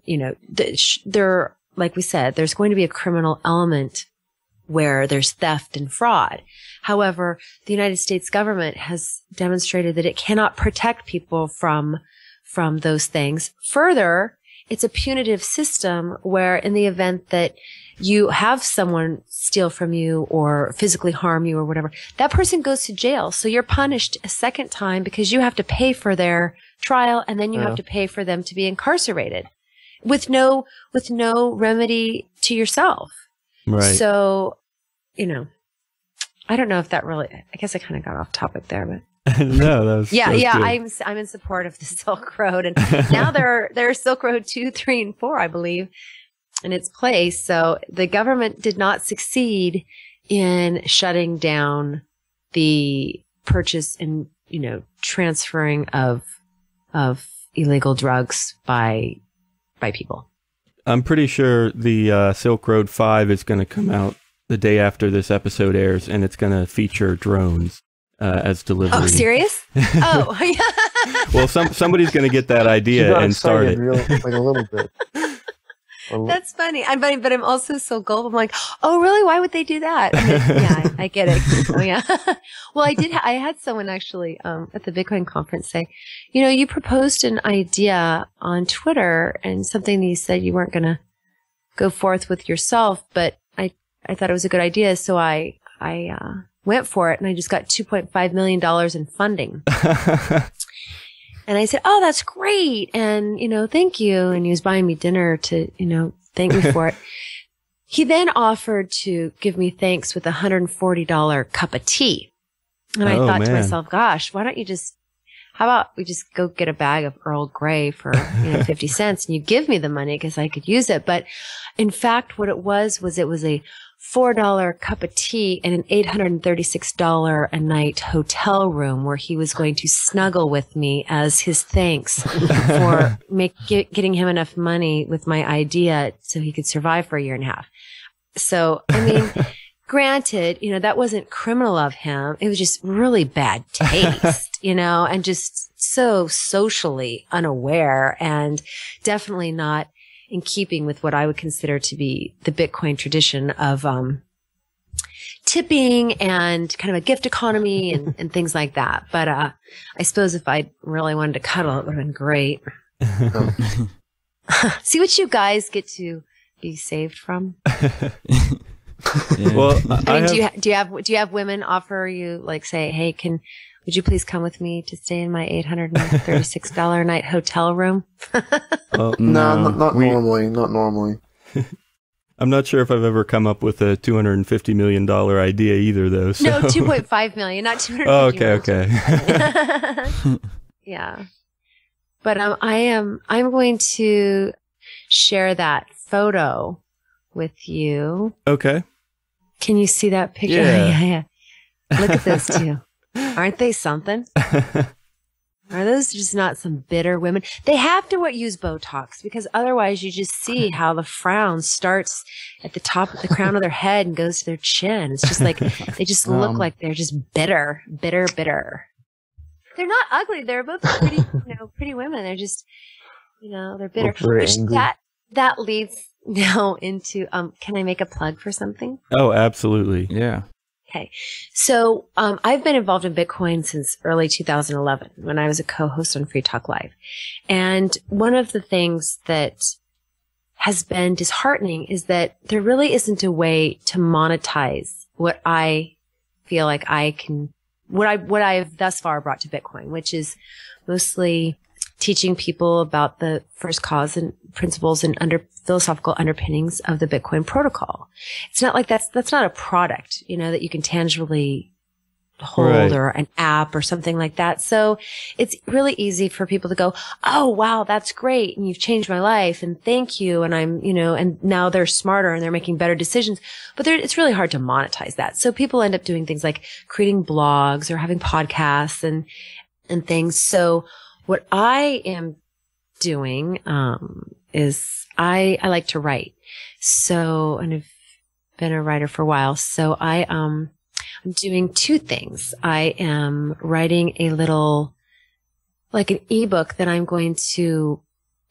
like we said, there's going to be a criminal element where there's theft and fraud. However, the United States government has demonstrated that it cannot protect people from those things. Further, it's a punitive system where in the event that you have someone steal from you or physically harm you or whatever, that person goes to jail. So you're punished a second time because you have to pay for their trial, and then you have to pay for them to be incarcerated with no remedy to yourself. Right. So, I don't know if that really, I guess I kind of got off topic there, but. No, that was yeah. good. I'm in support of the Silk Road, and now there are Silk Road 2, 3, and 4, I believe, in its place. So the government did not succeed in shutting down the purchase and transferring of illegal drugs by people. I'm pretty sure the Silk Road 5 is going to come out the day after this episode airs, and it's going to feature drones as delivery. Oh, serious? Oh, yeah. Well, somebody's going to get that idea and start it. Like a little bit. That's funny. But I'm also so gullible. I'm like, oh, really? Why would they do that? I mean, yeah, I get it. Oh, yeah. Well, I had someone actually at the Bitcoin conference say, you proposed an idea on Twitter and something that you said you weren't going to go forth with yourself, but I thought it was a good idea, so I went for it, and I just got $2.5 million in funding. And I said, oh, that's great. And, thank you. And he was buying me dinner to, thank me for it. He then offered to give me thanks with a $140 cup of tea. And I thought to myself, gosh, why don't you how about we just go get a bag of Earl Grey for, 50 cents and you give me the money because I could use it. But in fact, what it was a $4 cup of tea and an $836 a night hotel room where he was going to snuggle with me as his thanks for getting him enough money with my idea so he could survive for a year and a half. So, I mean, granted, that wasn't criminal of him. It was just really bad taste, and just so socially unaware and definitely not in keeping with what I would consider to be the Bitcoin tradition of tipping and kind of a gift economy and things like that. But I suppose if I really wanted to cuddle, it would have been great. See what you guys get to be saved from. Yeah. Well, do you have women offer you, like, say, hey, would you please come with me to stay in my $836 a night hotel room? Well, no, not normally. Not normally. I'm not sure if I've ever come up with a $250 million idea either, though. So. No, $2.5 million, not $250 million. Okay. Yeah. But I'm going to share that photo with you. Okay. Can you see that picture? Yeah. Look at those two. Aren't they something? Are those just not some bitter women? They have to use Botox because otherwise you just see how the frown starts at the top of the crown of their head and goes to their chin. It's just like they just look like they're just bitter. They're not ugly. They're both pretty women. They're just, they're bitter. Which that leads now into, can I make a plug for something? Oh, absolutely. Yeah. Okay. So, I've been involved in Bitcoin since early 2011 when I was a co-host on Free Talk Live. And one of the things that has been disheartening is that there really isn't a way to monetize what I feel like what I have thus far brought to Bitcoin, which is mostly teaching people about the first cause and principles and philosophical underpinnings of the Bitcoin protocol. It's not like that's not a product, that you can tangibly hold, right, or an app or something like that. So it's really easy for people to go, oh, wow, that's great. And you've changed my life and thank you. And I'm, and now they're smarter and they're making better decisions, but it's really hard to monetize that. So people end up doing things like creating blogs or having podcasts and things. So what I am doing, is I like to write. So, and I've been a writer for a while. So I'm doing two things. I am writing a little, like an ebook that I'm going to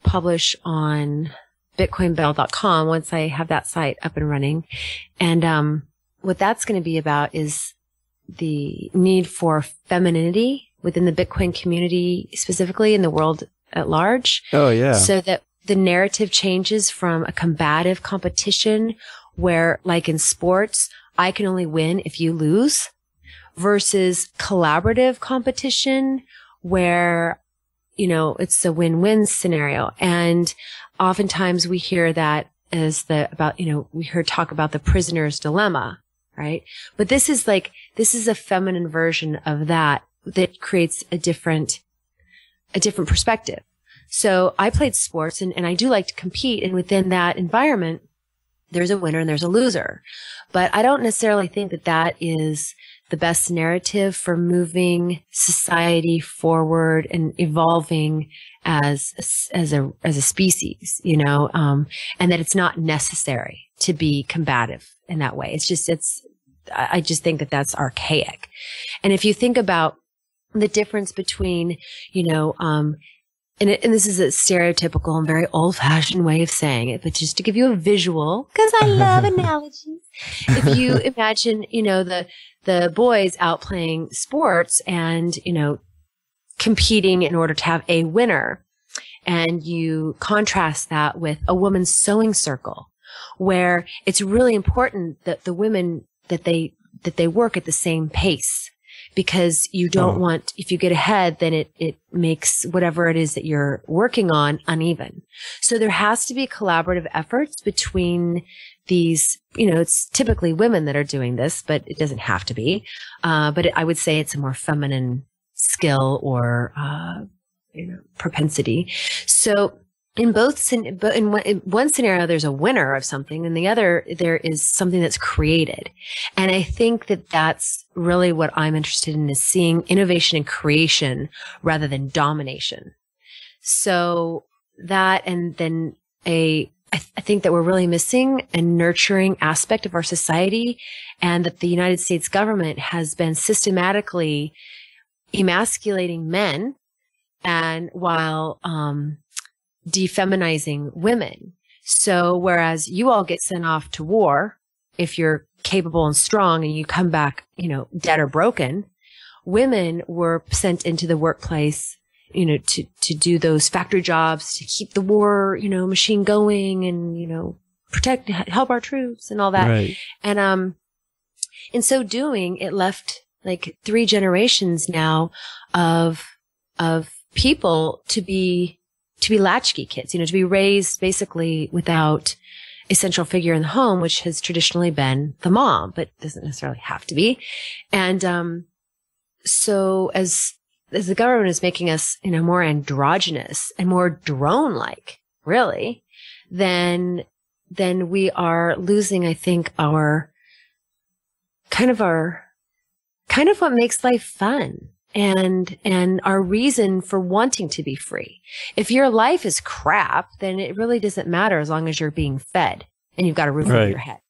publish on bitcoinbelle.com once I have that site up and running. And, what that's going to be about is the need for femininity within the Bitcoin community, specifically in the world at large. Oh, yeah. So that the narrative changes from a combative competition where, like in sports, I can only win if you lose, versus collaborative competition where, you know, it's a win-win scenario. And oftentimes we hear that as we hear talk about the prisoner's dilemma, right? But this is a feminine version of that creates a different perspective. So I played sports and I do like to compete. And within that environment, there's a winner and there's a loser. But I don't necessarily think that that is the best narrative for moving society forward and evolving as a species, you know, and that it's not necessary to be combative in that way. I just think that that's archaic. And if you think about the difference between, you know, and this is a stereotypical and very old-fashioned way of saying it, but just to give you a visual, because I love analogies. If you imagine, you know, the boys out playing sports and, you know, competing in order to have a winner, and you contrast that with a woman's sewing circle, where it's really important that the women that they work at the same pace. Because you don't want, if you get ahead, then it makes whatever it is that you're working on uneven. So there has to be collaborative efforts between these, you know, it's typically women that are doing this, but it doesn't have to be. But I would say it's a more feminine skill or, you know, propensity. So in one scenario, there's a winner of something, and the other, there is something that's created. And I think that that's really what I'm interested in, is seeing innovation and creation rather than domination. So that, and then I think that we're really missing a nurturing aspect of our society, and that the United States government has been systematically emasculating men, and while, defeminizing women. So whereas you all get sent off to war if you're capable and strong and you come back, you know, dead or broken, women were sent into the workplace, you know, to do those factory jobs, to keep the war, you know, machine going and, you know, help our troops and all that. Right. And in so doing, it left like 3 generations now of people to be latchkey kids, you know, to be raised basically without a central figure in the home, which has traditionally been the mom, but doesn't necessarily have to be. And so as the government is making us, you know, more androgynous and more drone-like, really, then we are losing, I think, our kind of what makes life fun. And our reason for wanting to be free. If your life is crap, then it really doesn't matter as long as you're being fed and you've got a roof over your head.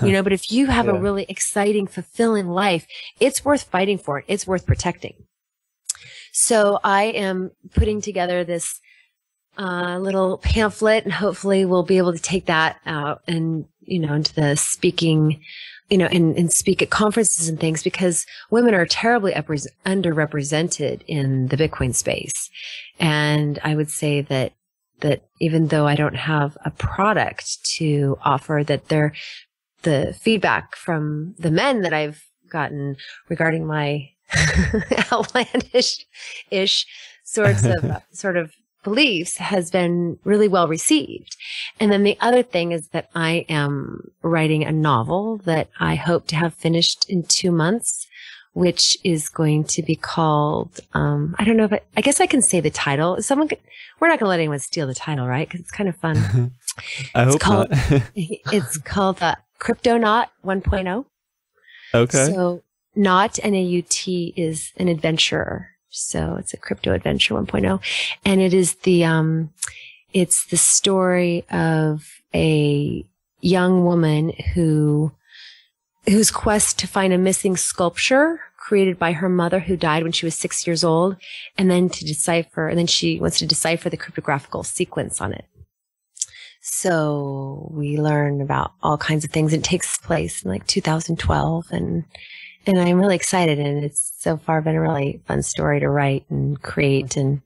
You know, but if you have a really exciting, fulfilling life, it's worth fighting for it. It's worth protecting. So I am putting together this little pamphlet, and hopefully we'll be able to take that out and, you know, into the speaking, you know, and speak at conferences and things, because women are terribly underrepresented in the Bitcoin space. And I would say that even though I don't have a product to offer, that the feedback from the men that I've gotten regarding my outlandish sort of beliefs has been really well received. And then the other thing is that I am writing a novel that I hope to have finished in 2 months, which is going to be called, I don't know if I guess I can say the title. We're not going to let anyone steal the title, right? Because it's kind of fun. I hope not. It's called Cryptonaut 1.0. Okay. So Naut, N-A-U-T, is an adventurer. So it's a crypto adventure 1.0. And it is it's the story of a young woman whose quest to find a missing sculpture created by her mother, who died when she was 6 years old, and then she wants to decipher the cryptographical sequence on it. So we learn about all kinds of things. It takes place in like 2012, and I'm really excited, and it's so far been a really fun story to write and create, and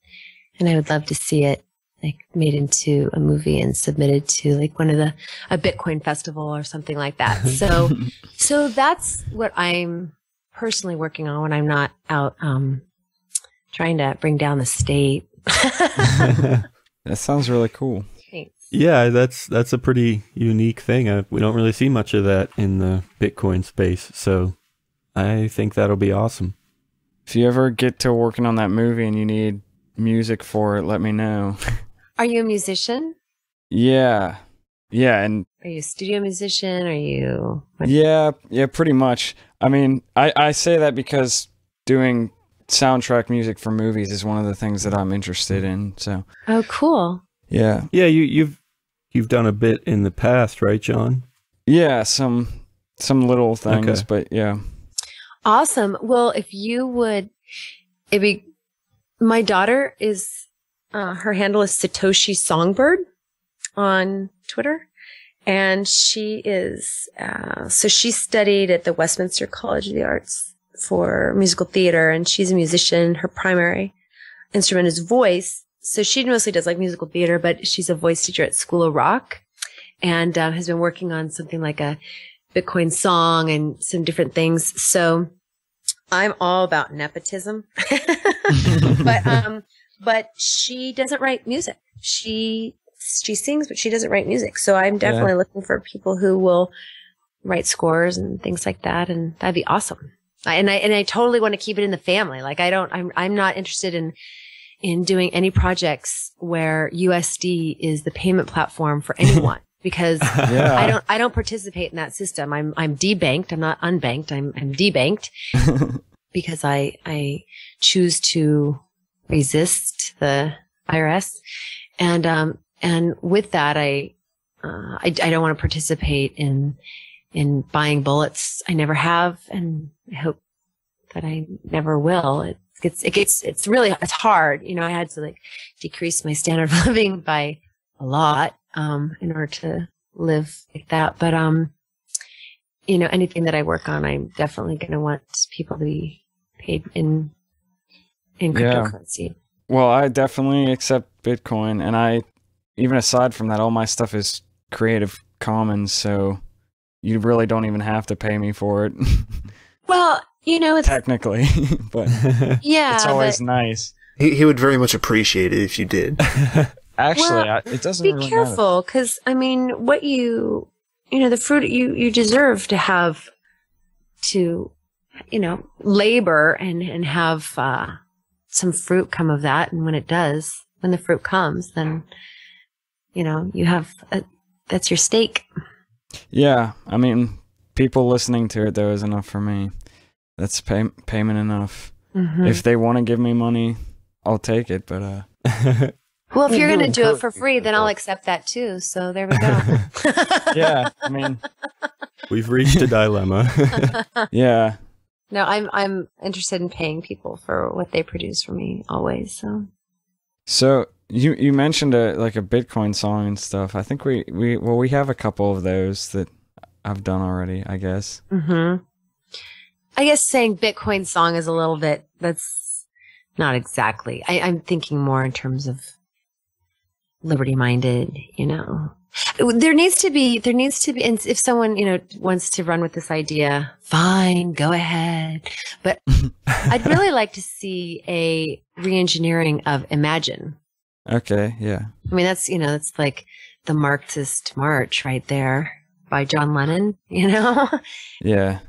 I would love to see it like made into a movie and submitted to like a Bitcoin festival or something like that. So that's what I'm personally working on when I'm not out trying to bring down the state. That sounds really cool. Thanks. Yeah, that's a pretty unique thing. We don't really see much of that in the Bitcoin space, so I think that'll be awesome. If you ever get to working on that movie and you need music for it, let me know. Are you a musician? Yeah, and Are you a studio musician? Are you? yeah, pretty much. I mean, I say that because doing soundtrack music for movies is one of the things that I'm interested in. So. Oh, cool. Yeah. Yeah, you've done a bit in the past, right, John? Yeah, some little things, Okay. but yeah. Awesome. Well, if you would, my daughter is, her handle is Satoshi Songbird on Twitter. And she is, so she studied at the Westminster College of the Arts for musical theater, and she's a musician. Her primary instrument is voice. So she mostly does like musical theater, but she's a voice teacher at School of Rock and has been working on something like a Bitcoin song and some different things. So I'm all about nepotism, but she doesn't write music. She sings, but she doesn't write music. So I'm definitely looking for people who will write scores and things like that. And that'd be awesome. I totally want to keep it in the family. Like I'm not interested in doing any projects where USD is the payment platform for anyone because I don't participate in that system. I'm debanked. I'm not unbanked. I'm debanked because I choose to resist the IRS. And with that, I don't want to participate in buying bullets. I never have, and I hope that I never will. It's hard. You know, I had to like decrease my standard of living by a lot, in order to live like that. But, you know, anything that I work on, I'm definitely going to want people to be paid in cryptocurrency. Well, I definitely accept Bitcoin, and even aside from that, all my stuff is Creative Commons, so you really don't even have to pay me for it. Well, you know, it's technically, but yeah, it's always nice. He would very much appreciate it if you did. Actually, it doesn't be really careful because I mean, what you know, the fruit you deserve to have to, you know, labor and have some fruit come of that, and when the fruit comes, then you know you have that's your stake. Yeah, I mean, people listening to it though is enough for me. That's payment enough. Mm-hmm. If they want to give me money, I'll take it. But well, if you're going to do it for free, then I'll accept that too. So there we go. Yeah, I mean, we've reached a dilemma. Yeah. No, I'm interested in paying people for what they produce for me always. So you mentioned a Bitcoin song and stuff. I think we have a couple of those that I've done already, I guess. Mm-hmm. I guess saying Bitcoin song is a little bit, that's not exactly. I'm thinking more in terms of liberty-minded, you know. There needs to be, and if someone, you know, wants to run with this idea, fine, go ahead. But I'd really like to see a re-engineering of Imagine. Okay, yeah. I mean, that's, you know, that's like the Marxist March right there by John Lennon, you know? Yeah.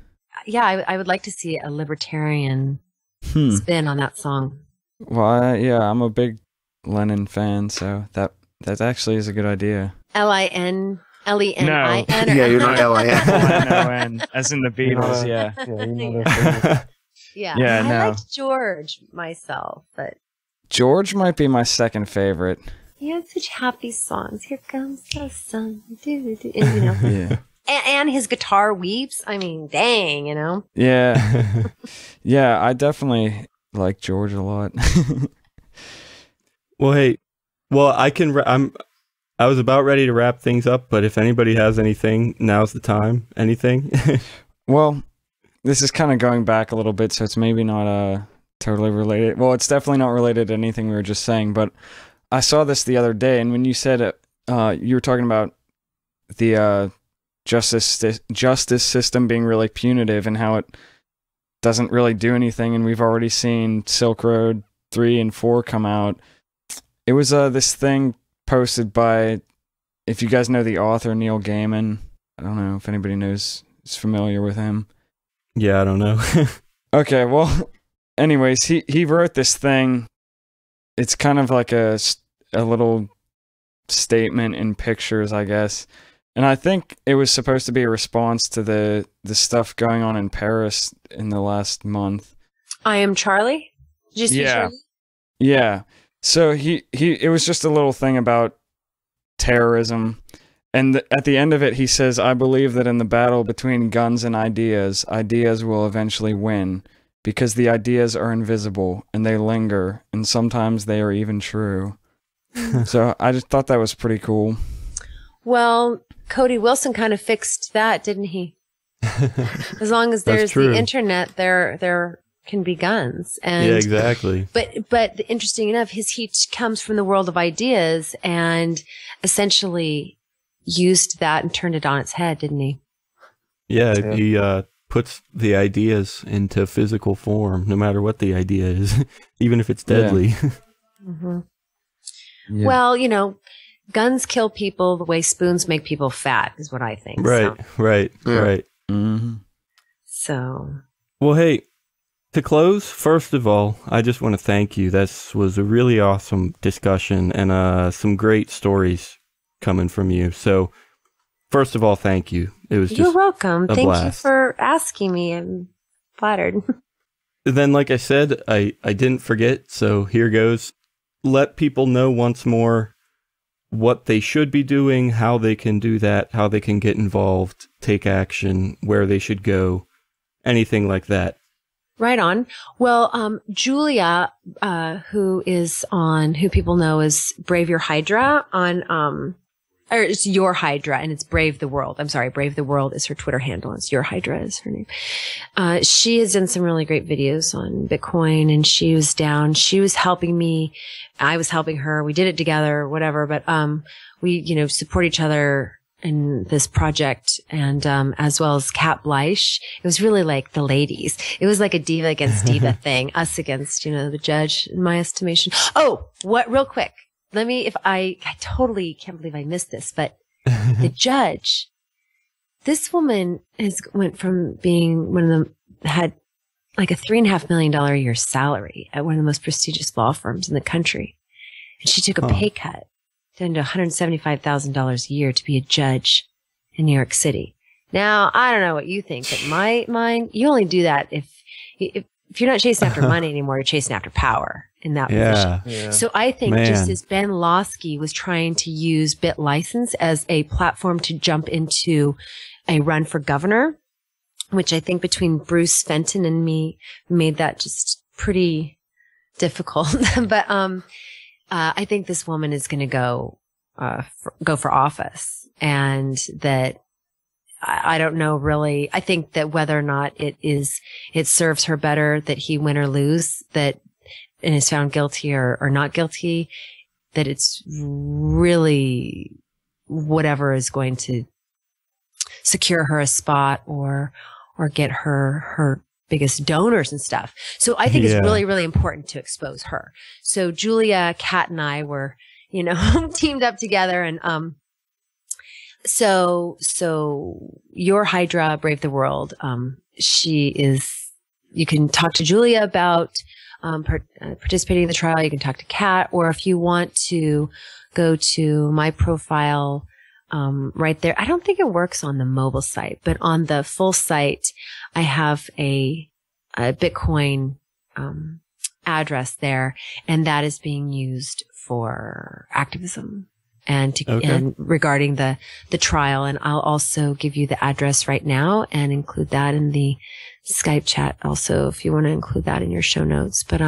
Yeah, I would like to see a libertarian spin on that song. Well, I'm a big Lennon fan, so that actually is a good idea. Lenin. No. Yeah, you're not Lin. As in the Beatles, yeah. Yeah, no. I liked George myself, but George might be my second favorite. He had such happy songs. Here comes the sun. And, you know. Yeah. And his guitar weeps. I mean, dang, you know. Yeah. Yeah, I definitely like George a lot. Well, hey, I was about ready to wrap things up, but if anybody has anything, now's the time. Anything? Well, this is kind of going back a little bit, so it's maybe not totally related. Well, it's definitely not related to anything we were just saying, but I saw this the other day, and when you said it, you were talking about the justice system being really punitive and how it doesn't really do anything, and we've already seen Silk Road 3 and 4 come out. It was this thing posted by, if you guys know the author Neil Gaiman, I don't know if anybody is familiar with him. Yeah, I don't know. Okay, well, anyways, he wrote this thing. It's kind of like a little statement in pictures, I guess. And I think it was supposed to be a response to the stuff going on in Paris in the last month. I Am Charlie? Did you see Charlie? Yeah. So it was just a little thing about terrorism. And at the end of it, he says, I believe that in the battle between guns and ideas, ideas will eventually win because the ideas are invisible and they linger, and sometimes they are even true. So I just thought that was pretty cool. Well, Cody Wilson kind of fixed that, didn't he? As long as there's the internet, there can be guns. And, yeah, exactly. But interesting enough, he comes from the world of ideas and essentially used that and turned it on its head, didn't he? Yeah, he puts the ideas into physical form, no matter what the idea is, even if it's deadly. Yeah. Mm-hmm. Yeah. Well, guns kill people the way spoons make people fat, is what I think. Right, so. right. Mm-hmm. So. Well, hey, to close, first of all, I just want to thank you. This was a really awesome discussion and some great stories coming from you. So, first of all, thank you. It was just You're welcome. Thank blast. You for asking me. I'm flattered. Then, like I said, I didn't forget, so here goes. Let people know once more what they should be doing, how they can do that, how they can get involved, take action, where they should go, anything like that. Right on. Well, Julia, who people know as Brave Your Hydra or it's Your Hydra, and it's Brave the World. I'm sorry, Brave the World is her Twitter handle. It's Your Hydra is her name. She has done some really great videos on Bitcoin, and she was helping me. I was helping her. We did it together, whatever, but, we, support each other in this project, and as well as Kat Bleish. It was really like the ladies. It was like a diva against diva thing, us against, the judge, in my estimation. Oh, real quick. I totally can't believe I missed this, but the judge, this woman went from being one of them, had like a $3.5 million a year salary at one of the most prestigious law firms in the country. And she took a pay cut down to $175,000 a year to be a judge in New York City. Now, I don't know what you think, but my mind, you only do that if you're not chasing after money anymore, you're chasing after power in that position. Yeah. So I think just as Ben Losky was trying to use BitLicense as a platform to jump into a run for governor, which I think between Bruce Fenton and me made that just pretty difficult. But I think this woman is going to go for office, and that I don't know really. I think that whether or not it serves her better that he win or lose, and is found guilty or not guilty, that it's really whatever is going to secure her a spot or get her biggest donors and stuff. So I think it's really, really important to expose her. So Julia, Kat, and I were, teamed up together, and so Your Hydra, Brave the World. You can talk to Julia about participating in the trial. You can talk to Kat, or if you want to go to my profile, right there. I don't think it works on the mobile site, but on the full site, I have a Bitcoin, address there, and that is being used for activism and regarding the trial. And I'll also give you the address right now and include that in the Skype chat also, if you want to include that in your show notes. But,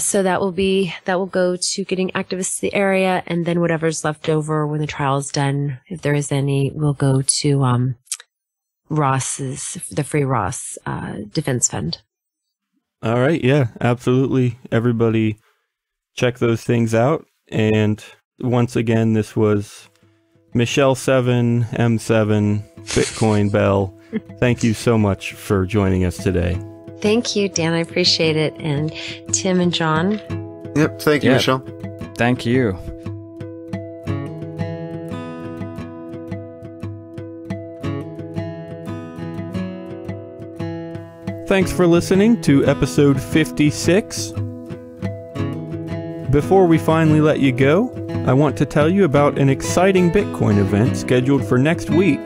so that will go to getting activists to the area, and then whatever's left over when the trial is done, if there is any, will go to, the Free Ross, Defense Fund. All right. Yeah, absolutely. Everybody check those things out. And once again, this was Michele Seven, M7, Bitcoin Belle. Thank you so much for joining us today. Thank you, Dan. I appreciate it. And Tim and John. Yep. Thank you, Michele. Thank you. Thanks for listening to episode 56. Before we finally let you go, I want to tell you about an exciting Bitcoin event scheduled for next week.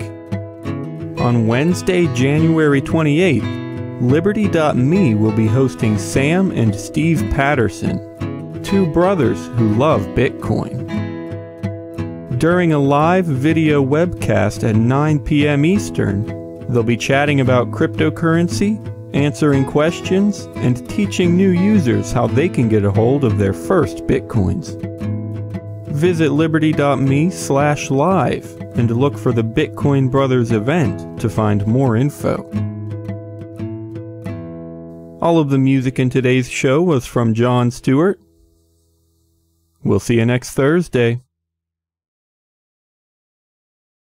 On Wednesday, January 28th, Liberty.me will be hosting Sam and Steve Patterson, two brothers who love Bitcoin. During a live video webcast at 9 p.m. Eastern, they'll be chatting about cryptocurrency, answering questions, and teaching new users how they can get a hold of their first Bitcoins. Visit liberty.me/live and look for the Bitcoin Brothers event to find more info. All of the music in today's show was from John Stuart. We'll see you next Thursday.